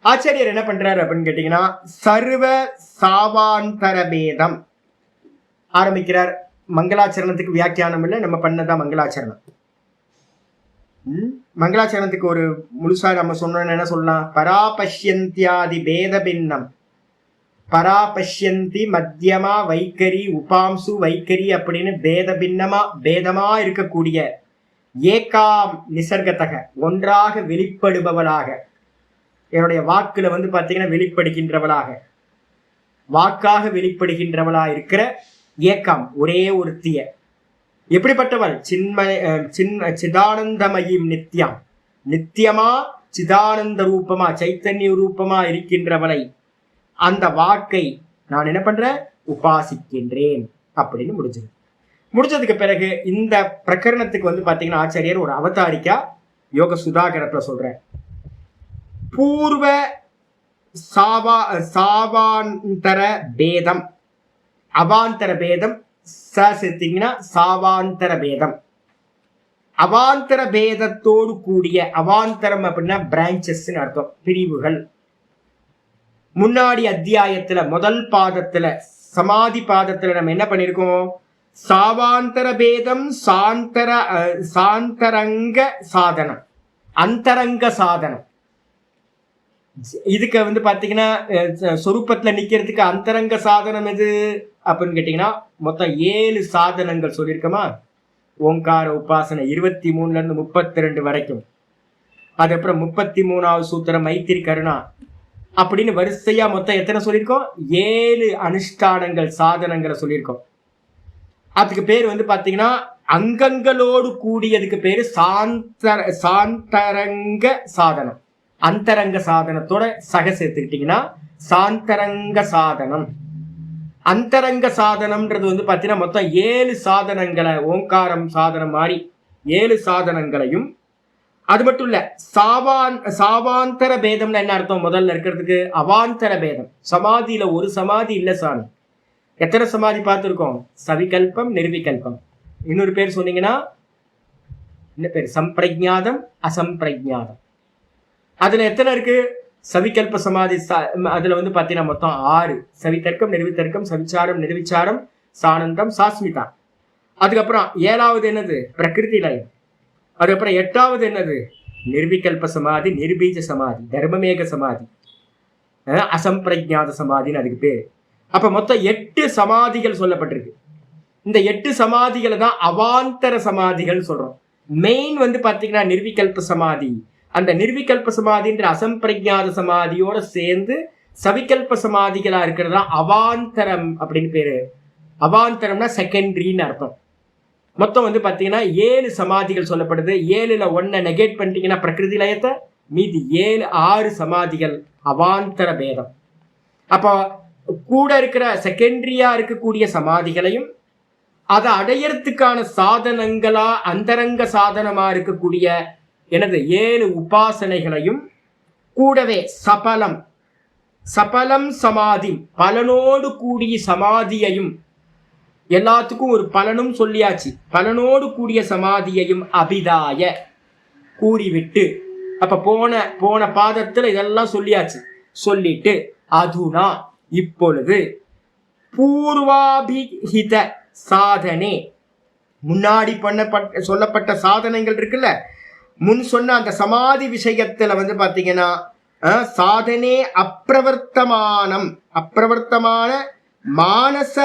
ஆச்சாரியர் என்ன பண்றாரு அப்படின்னு கேட்டீங்கன்னா, சர்வ சாவாந்தர பேதம் ஆரம்பிக்கிறார். மங்களாச்சரணத்துக்கு வியாக்கியானம் இல்லை, நம்ம பண்ணதான் மங்களாச்சரணம். மங்களாச்சரணத்துக்கு ஒரு முழுசா நம்ம சொன்னோம்னு என்ன சொல்லலாம், பராபஷ்யந்தியாதி பேத பின்னம், பராபஷ்யந்தி மத்தியமா வைக்கரி உபாம்சு வைக்கரி அப்படின்னு பேத பின்னமா பேதமா இருக்கக்கூடிய ஏகாம் நிசர்கத்தக ஒன்றாக வெளிப்படுபவளாக, என்னுடைய வாக்குல வந்து பாத்தீங்கன்னா வெளிப்படுகின்றவளாக, வாக்காக வெளிப்படுகின்றவளா இருக்கிற ஏக்கம் ஒரே ஒருத்திய. எப்படிப்பட்டவள்? சிதானந்தமயும் நித்யம், நித்தியமா சிதானந்த ரூபமா சைத்தன்ய ரூபமா இருக்கின்றவளை, அந்த வாக்கை நான் என்ன பண்றேன், உபாசிக்கின்றேன் அப்படின்னு முடிஞ்சதுக்கு பிறகு இந்த பிரகரணத்துக்கு வந்து பாத்தீங்கன்னா ஆச்சாரியர் ஒரு அவதாரிக்கா யோக சுதாகரத்துல சொல்றேன். பூர்வ சாவாந்தர பேதம், அவாந்தர பேதம் சேர்த்தீங்கன்னா சாவாந்தர பேதம், அவாந்தர பேதத்தோடு கூடிய, அவாந்தரம் அப்படின்னா பிரான்சஸ் அர்த்தம், பிரிவுகள். முன்னாடி அத்தியாயத்துல முதல் பாதத்துல சமாதி பாதத்துல நம்ம என்ன பண்ணிருக்கோம், சாவாந்தர பேதம் சாந்தரங்க சாதனம், அந்தரங்க சாதனம். இதுக்கு வந்து பாத்தீங்கன்னா சொரூபத்துல நிக்கிறதுக்கு அந்தரங்க சாதனம் எது அப்படின்னு கேட்டீங்கன்னா மொத்தம் 7 சாதனங்கள் சொல்லியிருக்கோமா. ஓங்கார உபாசனை 23ல இருந்து 32 வரைக்கும். அதுக்கப்புறம் 33வது சூத்திரம் மைத்திரி கருணா அப்படின்னு வரிசையா மொத்தம் எத்தனை சொல்லியிருக்கோம், 7 அனுஷ்டானங்கள் சாதனங்களை சொல்லியிருக்கோம். அதுக்கு பேர் வந்து பாத்தீங்கன்னா அங்கங்களோடு கூடியதுக்கு பேரு சாந்தரங்க சாதனம். அந்தரங்க சாதனத்தோட சக சேர்த்துக்கிட்டீங்கன்னா சாந்தரங்க சாதனம். அந்தரங்க சாதனம்ன்றது வந்து பாத்தீங்கன்னா மொத்தம் 7 சாதனங்களை, ஓங்காரம் சாதனம் மாதிரி 7 சாதனங்களையும், அது மட்டும் இல்ல சாவாந்தர பேதம்னு என்ன அர்த்தம், முதல்ல இருக்கிறதுக்கு அவாந்தர பேதம். சமாதியில ஒரு சமாதி இல்ல சாமி, எத்தனை சமாதி பார்த்திருக்கோம், சவிகல்பம் நிர்விகல்பம். இன்னொரு பேர் சொன்னீங்கன்னா என்ன பேர், சம்பிரஜாதம் அசம்பிரஜாதம். அதுல எத்தனை இருக்கு, சவிகல்ப சமாதி. அதுல வந்து பாத்தீங்கன்னா மொத்தம் 6, சவிதர்க்கம் நிர்விதர்க்கம் சவிச்சாரம் நிர்விச்சாரம் சானந்தம் சாஸ்மிதா. அதுக்கப்புறம் 7வது என்னது, பிரகிருதி லயம். அதுக்கப்புறம் 8வது என்னது, நிர்விகல்ப சமாதி நிர்பீஜ சமாதி தர்மமேக சமாதி அசம்பிரஜாத சமாதின்னு அதுக்கு பேரு. அப்ப மொத்தம் 8 சமாதிகள் சொல்லப்பட்டிருக்கு. இந்த 8 சமாதிகளை தான் அவாந்தர சமாதிகள் சொல்றோம். மெயின் வந்து பாத்தீங்கன்னா நிர்விகல்ப சமாதி. அந்த நிர்விகல்ப சமாதின்ற அசம்பிரஜாத சமாதியோட சேர்ந்து சவிகல்ப சமாதிகளா இருக்கிறதா அவாந்தரம் அப்படின்னு பேரு. அவாந்தரம்னா செகண்டரின்னு அர்த்தம். மொத்தம் வந்து பாத்தீங்கன்னா 7 சமாதிகள் சொல்லப்படுது. 7ல 1 நெகேட் பண்ணிட்டீங்கன்னா பிரகிருதி லயத்தை, மீதி 6 சமாதிகள் அவாந்தர பேதம். அப்போ கூட இருக்கிற செகண்டரியா இருக்கக்கூடிய சமாதிகளையும், அதை அடையறதுக்கான சாதனங்களா அந்தரங்க சாதனமா இருக்கக்கூடிய எனது 7 உபாசனைகளையும், கூடவே சபலம் சமாதி பலனோடு கூடிய சமாதியையும், எல்லாத்துக்கும் ஒரு பலனும் சொல்லியாச்சு. பலனோடு கூடிய சமாதியையும் அபிதாய கூறிவிட்டு, அப்ப போன பாதத்துல இதெல்லாம் சொல்லியாச்சு. சொல்லிட்டு அதுனா இப்பொழுது பூர்வாபிஹித சாதனை, முன்னாடி சொல்லப்பட்ட சாதனைகள் இருக்குல்ல, முன் சொன்ன அந்த சமாதி விஷயத்துல பாத்தீங்கன்னா சாதனை அப்பிரவர்த்தமான மானச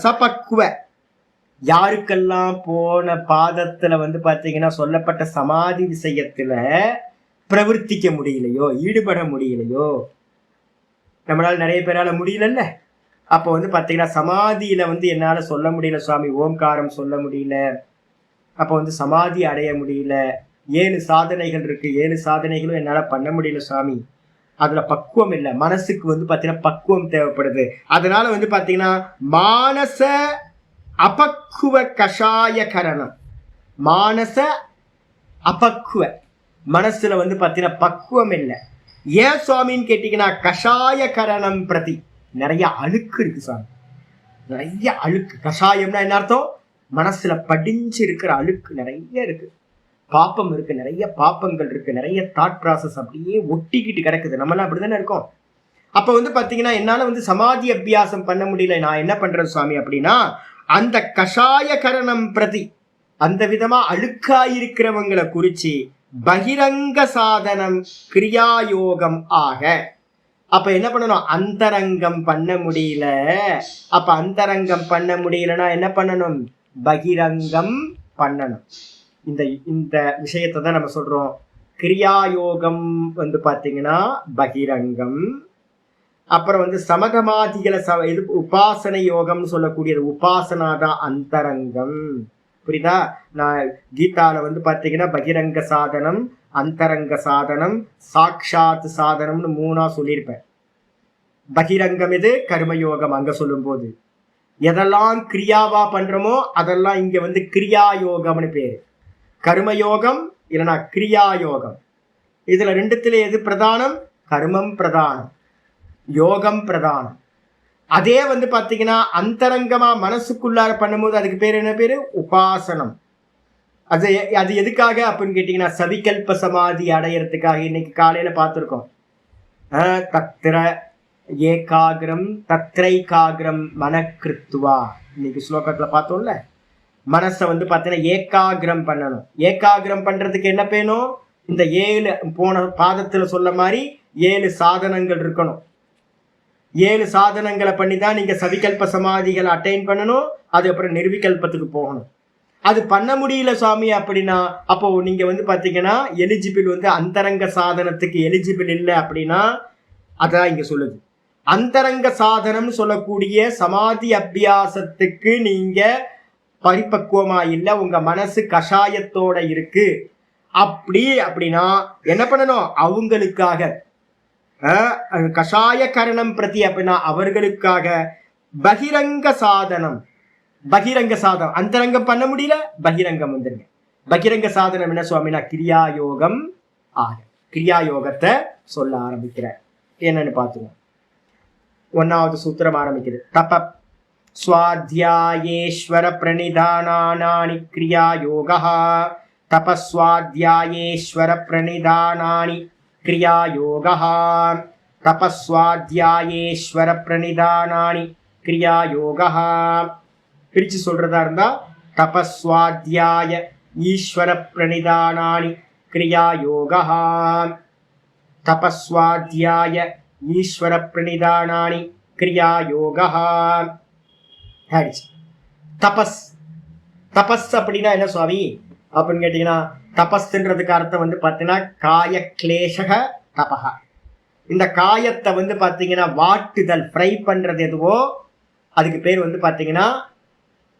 சபக்குவ, யாருக்கெல்லாம் போன பாதத்துல பாத்தீங்கன்னா சொல்லப்பட்ட சமாதி விஷயத்துல பிரவர்த்திக்க முடியலையோ, ஈடுபட முடியலையோ, நம்மளால நிறைய பேரால முடியலல்ல. அப்போ பாத்தீங்கன்னா சமாதியில என்னால சொல்ல முடியல சுவாமி, ஓம்காரம் சொல்ல முடியல, அப்போ சமாதி அடைய முடியல, 7 சாதனைகள் இருக்கு, 7 சாதனைகளும் என்னால பண்ண முடியல சுவாமி, அதுல பக்குவம் இல்லை, மனசுக்கு பாத்தீங்கன்னா பக்குவம் தேவைப்படுது. அதனால பாத்தீங்கன்னா மானச அபக்குவ கஷாய கரணம், மானச அபக்குவ, மனசுல பாத்தீங்கன்னா பக்குவம் இல்லை. ஏன் சுவாமின்னு கேட்டீங்கன்னா கஷாய கரணம் பிரதி, நிறைய அழுக்கு இருக்கு சுவாமி, நிறைய அழுக்கு. கஷாயம்னா என்ன அர்த்தம்? மனசுல படிஞ்சு இருக்கிற அழுக்கு நிறைய இருக்கு, பாப்பம் இருக்கு, நிறைய பாப்பங்கள் இருக்கு, நிறைய தாட் ப்ராசஸ் அப்படியே ஒட்டிக்கிட்டு கிடக்குது. நம்மளாம் அப்படிதானே இருக்கோம். அப்ப பாத்தீங்கன்னா என்னால சமாதி அபியாசம் பண்ண முடியல, நான் என்ன பண்றேன் சுவாமி அப்படின்னா, அந்த கஷாய கரணம் பிரதி, அந்த விதமா அழுக்காயிருக்கிறவங்களை குறிச்சு பகிரங்க சாதனம் கிரியாயோகம் ஆக. அப்ப என்ன பண்ணணும்? அந்தரங்கம் பண்ண முடியல. அப்ப அந்தரங்கம் பண்ண முடியலன்னா என்ன பண்ணணும்? பகிரங்கம் பண்ணணும். இந்த விஷயத்தை தான் நம்ம சொல்றோம். கிரியாயோகம் பாத்தீங்கன்னா பகிரங்கம். அப்புறம் சமகமாதிகளை உபாசனை யோகம் சொல்லக்கூடியது, உபாசனா தான் அந்தரங்கம். புரியுதா? நான் கீதால பாத்தீங்கன்னா பகிரங்க சாதனம், அந்தரங்க சாதனம், சாட்சாத் சாதனம்னு 3ஆ சொல்லியிருப்பேன். பகிரங்கம் இது கர்மயோகம். அங்க சொல்லும் போது எதெல்லாம் கிரியாவா பண்றோமோ அதெல்லாம் இங்க கிரியாயோகம்னு பேரு. கர்மயோகம் இல்லைன்னா கிரியாயோகம். இதுல 2த்துல எது பிரதானம்? கர்மம் பிரதானம், யோகம் பிரதானம். அதே பாத்தீங்கன்னா அந்தரங்கமா மனசுக்குள்ளார பண்ணும்போது அதுக்கு பேர் என்ன பேரு? உபாசனம். அது எதுக்காக அப்படின்னு கேட்டீங்கன்னா சவிகல்ப சமாதி அடையறதுக்காக. இன்னைக்கு காலையில பார்த்திருக்கோம், தத்ர ஏகாகிரம் தத்ரைகாகிரம் மனக்கிருத்துவா, இன்னைக்கு ஸ்லோகத்துல பார்த்தோம்ல. மனசை பார்த்தீங்கன்னா ஏகாகிரம் பண்ணணும். ஏகாகிரம் பண்றதுக்கு என்ன வேணும்? இந்த 7 போன பாதத்துல சொல்ல மாதிரி 7 சாதனங்கள் இருக்கணும். 7 சாதனங்களை பண்ணி தான் நீங்க சவிகல்ப சமாதிகளை அட்டைன் பண்ணணும். அதுக்கப்புறம் நிர்விகல்பத்துக்கு போகணும். அது பண்ண முடியல சுவாமி அப்படின்னா அப்போ நீங்க பாத்தீங்கன்னா எலிஜிபிள் அந்தரங்க சாதனத்துக்கு எலிஜிபிள் இல்லை அப்படின்னா அதான் இங்க சொல்லுது. அந்தரங்க சாதனம் சொல்லக்கூடிய சமாதி அபியாசத்துக்கு நீங்க பரிபக்குவமா இல்லை, உங்க மனசு கஷாயத்தோட இருக்கு அப்படின்னா என்ன பண்ணணும்? அவங்களுக்காக கஷாய கரணம் பிரதி அப்படின்னா அவர்களுக்காக பகிரங்க சாதனம். பகிரங்க சாதனம், அந்தரங்கம் பண்ண முடியல, பகிரங்கம் வந்துருங்க. பகிரங்க சாதனம் என்ன சுவாமினா கிரியாயோகம் ஆக. கிரியாயோகத்தை சொல்ல ஆரம்பிக்கிற என்னன்னு பார்த்துவோம். 1வது சூத்திரம் ஆரம்பிக்குது. தப ஸ்வாத்யாயேஸ்வர பிரணிதானானி கிரியாயோகா. தபஸ்வாத்யாயேஸ்வர பிரணிதானானி கிரியாயோகா. தபஸ்வாத்யாயேஸ்வர பிரணிதானானி கிரியாயோகா. பிரிச்சு சொல்றதா இருந்தா தபஸ்வாத்யாய ஈஸ்வர பிரணிதானானி கிரியாயோகா. தபஸ்வாத்யாய ஈஸ்வர பிரணிதானானி கிரியாயோகா. தபஸ், தபஸ் அப்படின்னா என்ன சுவாமி அப்படின்னு கேட்டீங்கன்னா, தபஸ்ன்றதுக்கு அர்த்தம் பாத்தீங்கன்னா காய கிளேஷக தபக. இந்த காயத்தை பாத்தீங்கன்னா வாட்டுதல், ஃப்ரை பண்றது எதுவோ அதுக்கு பேர் பாத்தீங்கன்னா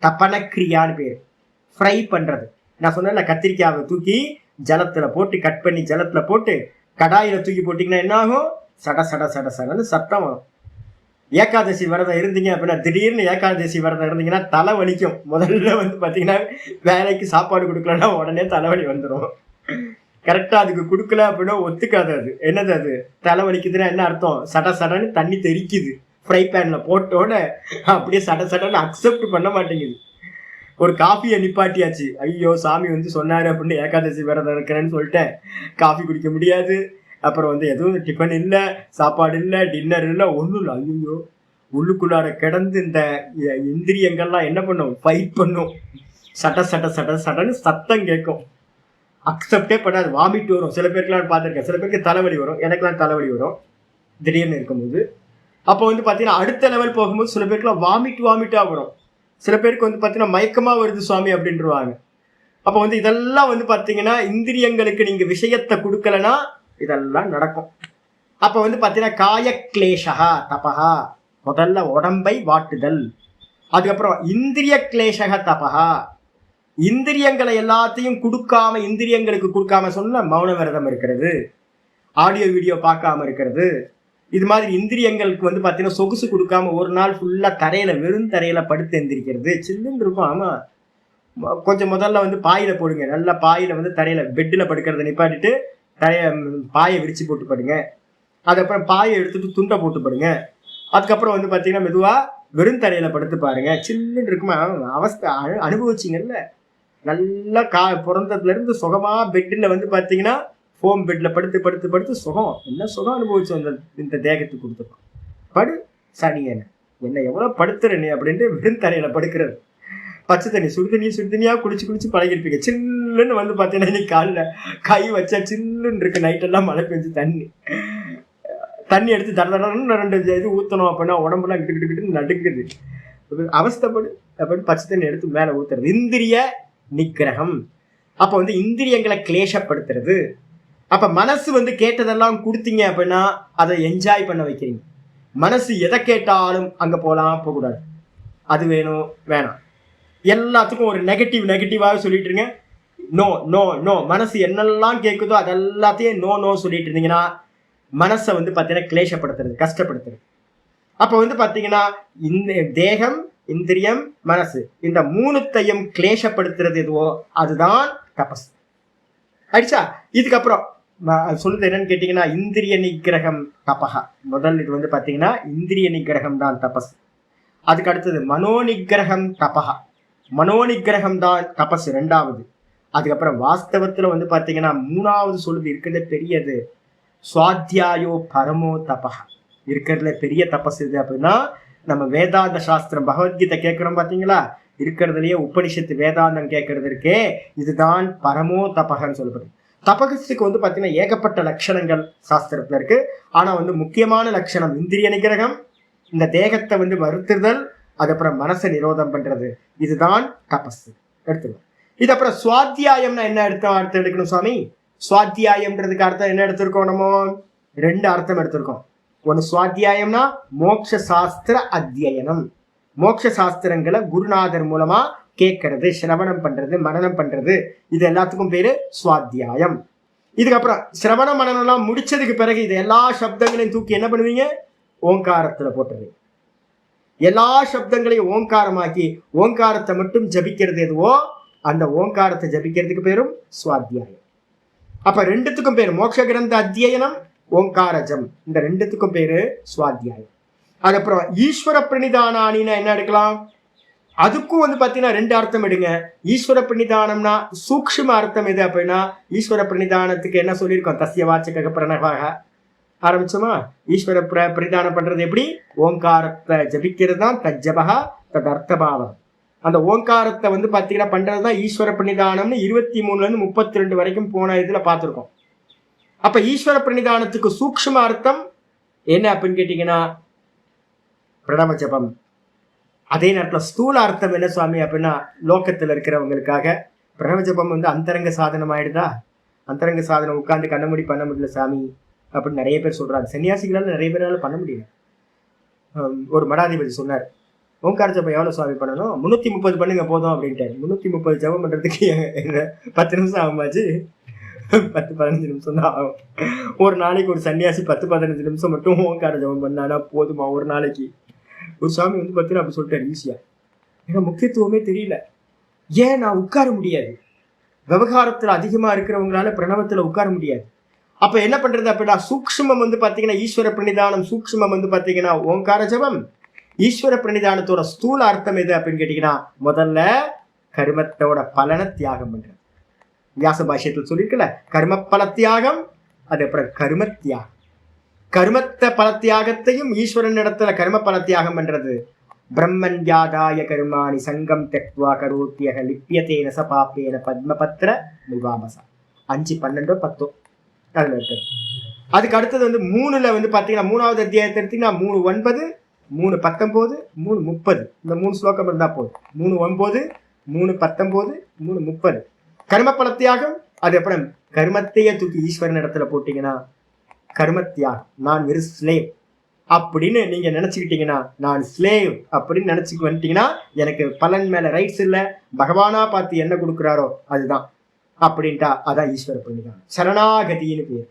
தபனக்கிரியான்னு பேரு. ஃப்ரை பண்றது. நான் சொன்னேன்ல, கத்திரிக்காவை தூக்கி ஜலத்துல போட்டு கட் பண்ணி ஜலத்துல போட்டு கடாயில தூக்கி போட்டீங்கன்னா என்ன ஆகும்? சட சட சட சடன்னு சத்தம் வரும். ஏகாதசி விரதம் இருந்தீங்க அப்படின்னா, திடீர்னு ஏகாதசி விரதம் இருந்தீங்கன்னா தலை வலிக்கும். முதல்ல பாத்தீங்கன்னா வேலைக்கு சாப்பாடு கொடுக்கலன்னா உடனே தலைவலி வந்துடும். கரெக்டா அதுக்கு கொடுக்கல அப்படின்னா ஒத்துக்காது. அது என்னது? அது தலை வலிக்குதுன்னா என்ன அர்த்தம்? சட சடன்னு தண்ணி தெறிக்குது, ஃப்ரை பேன்ல போட்டோட அப்படியே சடன்னு அக்செப்ட் பண்ண மாட்டேங்குது. ஒரு காஃபியை நிப்பாட்டியாச்சு. ஐயோ சாமி வந்து சொன்னாரு அப்படின்னு ஏகாதசி விரதம் இருக்கிறேன்னு சொல்லிட்டேன், காஃபி குடிக்க முடியாது. அப்புறம் வந்து எதுவும் டிஃபன் இல்லை, சாப்பாடு இல்லை, டின்னர் இல்லை, ஒன்றும் இல்லை. ஐயோ உள்ளுக்குள்ளார கிடந்து இந்த இந்திரியங்கள்லாம் என்ன பண்ணும், ஃபைட் பண்ணும். சட்டன்னு சத்தம் கேட்கும். அக்செப்டே பண்ணாது, வாமிட் வரும். சில பேருக்குலாம் பார்த்துருக்கேன், சில பேருக்கு தலைவலி வரும், எனக்குலாம் தலைவலி வரும் திடீர்னு இருக்கும்போது. அப்போ வந்து பார்த்தீங்கன்னா அடுத்த லெவல் போகும்போது சில பேருக்குலாம் வாமிட்டாக வரும். சில பேருக்கு வந்து பார்த்தீங்கன்னா மயக்கமாக வருது சுவாமி அப்படின்ட்டுருவாங்க. அப்போ வந்து இதெல்லாம் வந்து பார்த்தீங்கன்னா இந்திரியங்களுக்கு நீங்கள் விஷயத்தை கொடுக்கலன்னா இதெல்லாம் நடக்கும். அப்போ வந்து பார்த்தீங்கன்னா காயக்லேஷா தபஹா, முதல்ல உடம்பை வாட்டுதல். அதுக்கப்புறம் இந்திரிய கிளேஷக தபஹா, இந்திரியங்களை எல்லாத்தையும் கொடுக்காம, இந்திரியங்களுக்கு கொடுக்காம சொன்ன மௌன விரதம் இருக்கிறது, ஆடியோ வீடியோ பார்க்காம இருக்கிறது. இது மாதிரி இந்திரியங்களுக்கு வந்து பார்த்தீங்கன்னா சொகுசு கொடுக்காம ஒரு நாள் ஃபுல்லாக தரையில வெறும் தரையில படுத்து எந்திரிக்கிறது. சில்லுன்னு இருக்கும். ஆமாம், கொஞ்சம் முதல்ல வந்து பாயில போடுங்க. நல்லா பாயில வந்து தரையில பெட்டில் படுக்கிறத நிப்பாட்டிட்டு பாயை விரிச்சு போட்டு படுங்க. அதுக்கப்புறம் பாயை எடுத்துட்டு துண்டை போட்டு படுங்க. அதுக்கப்புறம் வந்து பார்த்தீங்கன்னா மெதுவாக வெறும் தரையில படுத்து பாருங்க. சில்லுன்னு இருக்குமா அவஸ்தை அனுபவிச்சிங்கல்ல. நல்லா பிறந்ததுல இருந்து சுகமா பெட்டில் வந்து பார்த்தீங்கன்னா ஃபோம் பெட்டில் படுத்து சுகம், என்ன சுகம் அனுபவிச்சோம் இந்த தேகத்துக்கு கொடுத்துருக்கோம். படு சனியன என்ன எவ்வளோ படுத்துறனே அப்படின்ட்டு வெறும் தரையில படுக்கிறது. பச்சை தண்ணி சுடுதண்ணியாக குடிச்சு பழகிருப்பீங்க. சில்லுன்னு வந்து பார்த்தீங்கன்னா இன்னைக்கு காலில் கை வச்சா சில்லுன்னு இருக்கு. நைட்டெல்லாம் மழை பெஞ்சு தண்ணி எடுத்து தரன்னு 2 இது ஊற்றணும் அப்படின்னா உடம்புலாம் கிட்டு நடுக்குது. அவஸ்தைப்படு அப்படின்னு பச்சை தண்ணி எடுத்து மேலே ஊத்துறது இந்திரிய நிக்கிரகம். அப்போ வந்து இந்திரியங்களை கிளேஷப்படுத்துறது. அப்போ மனசு வந்து கேட்டதெல்லாம் கொடுத்தீங்க அப்படின்னா அதை என்ஜாய் பண்ண வைக்கிறீங்க. மனசு எதை கேட்டாலும் அங்கே போகக்கூடாது, அது வேணும் வேணாம், எல்லாத்துக்கும் ஒரு நெகட்டிவாக சொல்லிட்டு இருங்க. No no no. மனசு என்னெல்லாம் கேட்குதோ அதெல்லாத்தையும் நோ சொல்லிட்டு இருந்தீங்கன்னா மனசை வந்து பார்த்தீங்கன்னா கிளேஷப்படுத்துறது, கஷ்டப்படுத்துறது. அப்போ வந்து பார்த்தீங்கன்னா இந்த தேகம், இந்திரியம், மனசு, இந்த 3த்தையும் கிளேஷப்படுத்துறது எதுவோ அதுதான் தபஸ். அடிச்சா இதுக்கப்புறம் சொல்லுது என்னன்னு கேட்டீங்கன்னா இந்திரிய நிகிரகம் தபஹா. முதல் இது வந்து பார்த்தீங்கன்னா இந்திரிய நிகிரகம் தான் தபஸ். அதுக்கு அடுத்தது மனோநிகிரகம் தபஹா. மனோநிகிரகம் தான் தபஸ் 2வது. அதுக்கப்புறம் வாஸ்தவத்தில் வந்து பார்த்தீங்கன்னா 3வது சொல்லுது இருக்கிறது பெரியது, சுவாத்தியாயோ பரமோ தபஹா. இருக்கிறதுல பெரிய தபஸ் இது அப்படின்னா நம்ம வேதாந்த சாஸ்திரம் பகவத்கீதை கேட்குறோம் பார்த்தீங்களா, இருக்கிறதுலையே உபனிஷத்து வேதாந்தம் கேட்கறது இருக்கே, இதுதான் பரமோ தபகன்னு சொல்லப்படுது. தபகத்துக்கு வந்து பார்த்தீங்கன்னா ஏகப்பட்ட லட்சணங்கள் சாஸ்திரத்தில் இருக்கு. ஆனால் வந்து முக்கியமான லட்சணம் இந்திரிய நிகிரகம், இந்த தேகத்தை வந்து மறுத்துதல், அதுக்கப்புறம் மனசை நிரோதம் பண்றது, இதுதான் தபஸ் எடுத்துக்கணும். இது அப்புறம் சுவாத்தியாயம்னா என்ன அர்த்தம் எடுக்கணும் சுவாமி? சுவாத்தியாயம்ன்றதுக்கு அர்த்தம் என்ன எடுத்திருக்கோம்? நம்ம 2 அர்த்தம் எடுத்திருக்கோம். ஒன்று சுவாத்தியாயம்னா மோட்ச சாஸ்திர அத்தியனம், மோட்ச சாஸ்திரங்களை குருநாதர் மூலமா கேட்கறது, சிரவணம் பண்றது, மனனம் பண்றது, இது எல்லாத்துக்கும் பேரு சுவாத்தியாயம். இதுக்கப்புறம் சிரவண மனனம்லாம் முடிச்சதுக்கு பிறகு இது எல்லா சப்தங்களையும் தூக்கி என்ன பண்ணுவீங்க? ஓங்காரத்துல போட்டுருவீங்க. எல்லா சப்தங்களையும் ஓங்காரமாக்கி ஓங்காரத்தை மட்டும் ஜபிக்கிறது எதுவோ அந்த ஓங்காரத்தை ஜபிக்கிறதுக்கு பேரும் சுவாத்தியாயம். அப்ப 2த்துக்கும் பேரு மோட்ச கிரந்த அத்தியனம், ஓங்காரஜம், இந்த 2த்துக்கும் பேரு சுவாத்தியாயம். அதுக்கப்புறம் ஈஸ்வர பிரணிதானானின்னா என்ன எடுக்கலாம்? அதுக்கும் வந்து பார்த்தீங்கன்னா 2 அர்த்தம் எடுங்க. ஈஸ்வர பிரணிதானம்னா சூக்ஷ்ம அர்த்தம் எது அப்படின்னா ஈஸ்வர பிரணிதானத்துக்கு என்ன சொல்லியிருக்கோம்? தஸ்ய வாச்சக பிரணவாக ஆரம்பிச்சோமா? ஈஸ்வர பிரணிதானம் பண்றது எப்படி? ஓங்காரத்தை ஜபிக்கிறது தான் தஜ்ஜபகா தத் அர்த்தபாவம். அந்த ஓங்காரத்தை வந்து பார்த்தீங்கன்னா பண்றதுதான் ஈஸ்வர பிரணிதானம்னு 23லேருந்து 32 வரைக்கும் போன இதுல பார்த்துருக்கோம். அப்ப ஈஸ்வர பிரணிதானத்துக்கு சூக்ஷ்ம அர்த்தம் என்ன அப்படின்னு கேட்டீங்கன்னா பிரணவ ஜபம். அதே நேரத்தில் ஸ்தூல அர்த்தம் என்ன சுவாமி அப்படின்னா லோக்கத்தில் இருக்கிறவங்களுக்காக பிரணவ ஜபம் வந்து அந்தரங்க சாதனம் ஆயிடுதா? அந்தரங்க சாதனம் உட்காந்து கண்ண பண்ண முடியல சாமி அப்படின்னு நிறைய பேர் சொல்றாங்க. சன்னியாசிகளால் நிறைய பேரால பண்ண முடியல. ஒரு மடாதிபதி சொன்னார், ஓங்கார ஜபம் எவ்வளோ சுவாமி பண்ணணும்? 330 பண்ணுங்க போதும் அப்படின்ட்டு. 330 ஜபம் பண்ணுறதுக்கு 10 நிமிஷம் ஆகுமாச்சு? 10-15 நிமிஷம் தான் ஆகும். ஒரு நாளைக்கு ஒரு சன்னியாசி 10-15 நிமிஷம் மட்டும் ஓங்கார ஜபம் பண்ணானா போதுமா ஒரு நாளைக்கு? ஒரு சுவாமி வந்து பார்த்தீங்கன்னா அப்படி சொல்லிட்டாரு ஈஸியா. ஏன்னா முக்கியத்துவமே தெரியல. ஏன் நான் உட்கார முடியாது? விவகாரத்தில் அதிகமாக இருக்கிறவங்களால பிரணவத்தில் உட்கார முடியாது. அப்ப என்ன பண்றது அப்படின்னா சூக்ஷ்மம் வந்து பாத்தீங்கன்னா ஈஸ்வர பிரணிதானம், சூக்ஷ்மம் வந்து பாத்தீங்கன்னா ஓங்கார ஜபம். ஈஸ்வர பிரணிதானத்தோட ஸ்தூல அர்த்தம் எது அப்படின்னு கேட்டீங்கன்னா முதல்ல கர்மத்தோட பலனை தியாகம் பண்றது. வியாச பாஷ்யத்தில் சொல்லியிருக்கல கர்ம பல தியாகம், அது அப்புறம் கர்ம தியாகம். கர்மத்த பல தியாகத்தையும் ஈஸ்வரன் இடத்துல கர்ம பல தியாகம் பண்றது. பிரம்மன் யாதாய கர்மாணி சங்கம் தெக்வா கரோத்தியக லிப்பியதேன ச பாப்பேன பத்மபத்ர நிவாமசா. 5, 12, 10 அதுல இருக்குது. அதுக்கு அடுத்தது வந்து 3ல வந்து பாத்தீங்கன்னா 3வது அத்தியாயத்தை எடுத்தீங்கன்னா 3, 9, 3, 19, 3, 30 இந்த 3 ஸ்லோகம் இருந்தா போதும். 3, 9, 3, 19, 3, 30 கர்ம பல தியாகம். அது அப்புறம் கர்மத்தையே தூக்கி ஈஸ்வரன் இடத்துல போட்டீங்கன்னா கர்மத்தியாகம், நான் வெறும் ஸ்லேவ் அப்படின்னு நீங்க நினைச்சுக்கிட்டீங்கன்னா, நான் ஸ்லேவ் அப்படின்னு நினைச்சுக்கு வந்துட்டீங்கன்னா எனக்கு பலன் மேல ரைட்ஸ் இல்லை, பகவானா பார்த்து என்ன கொடுக்குறாரோ அதுதான் அப்படின்ட்டா அதான் ஈஸ்வர பிரணிதானம், சரணாகதின்னு பேர்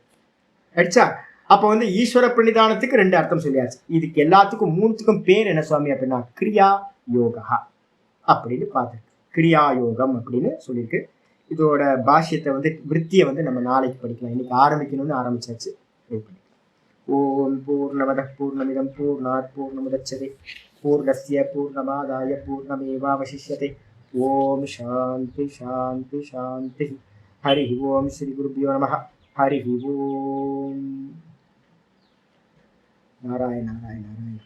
அடிச்சா. அப்ப வந்து ஈஸ்வர பிரணிதானத்துக்கு 2 அர்த்தம் சொல்லியாச்சு. இதுக்கு எல்லாத்துக்கும் 3த்துக்கும் பேர் என்ன சுவாமி அப்படின்னா கிரியா யோகா அப்படின்னு பார்த்துருக்கு. கிரியா யோகம் அப்படின்னு சொல்லியிருக்கு. இதோட பாஷ்யத்தை வந்து விருத்தியை வந்து நம்ம நாளைக்கு படிக்கலாம். இன்னைக்கு ஆரம்பிக்கணும்னு ஆரம்பிச்சாச்சு. ஓம் பூர்ணமதః பூர்ணமிதம் பூர்ணாத் பூர்ணமுதச்யதே பூர்ணஸ்ய பூர்ணமாதாய பூர்ணமேவாவசிஷ்யதே. ஓம் சாந்தி சாந்தி சாந்தி. ஹரி ஓம் ஸ்ரீ குருபியோ நமः. ஹரி ஓம். நாராயண நாராயண நாராயண.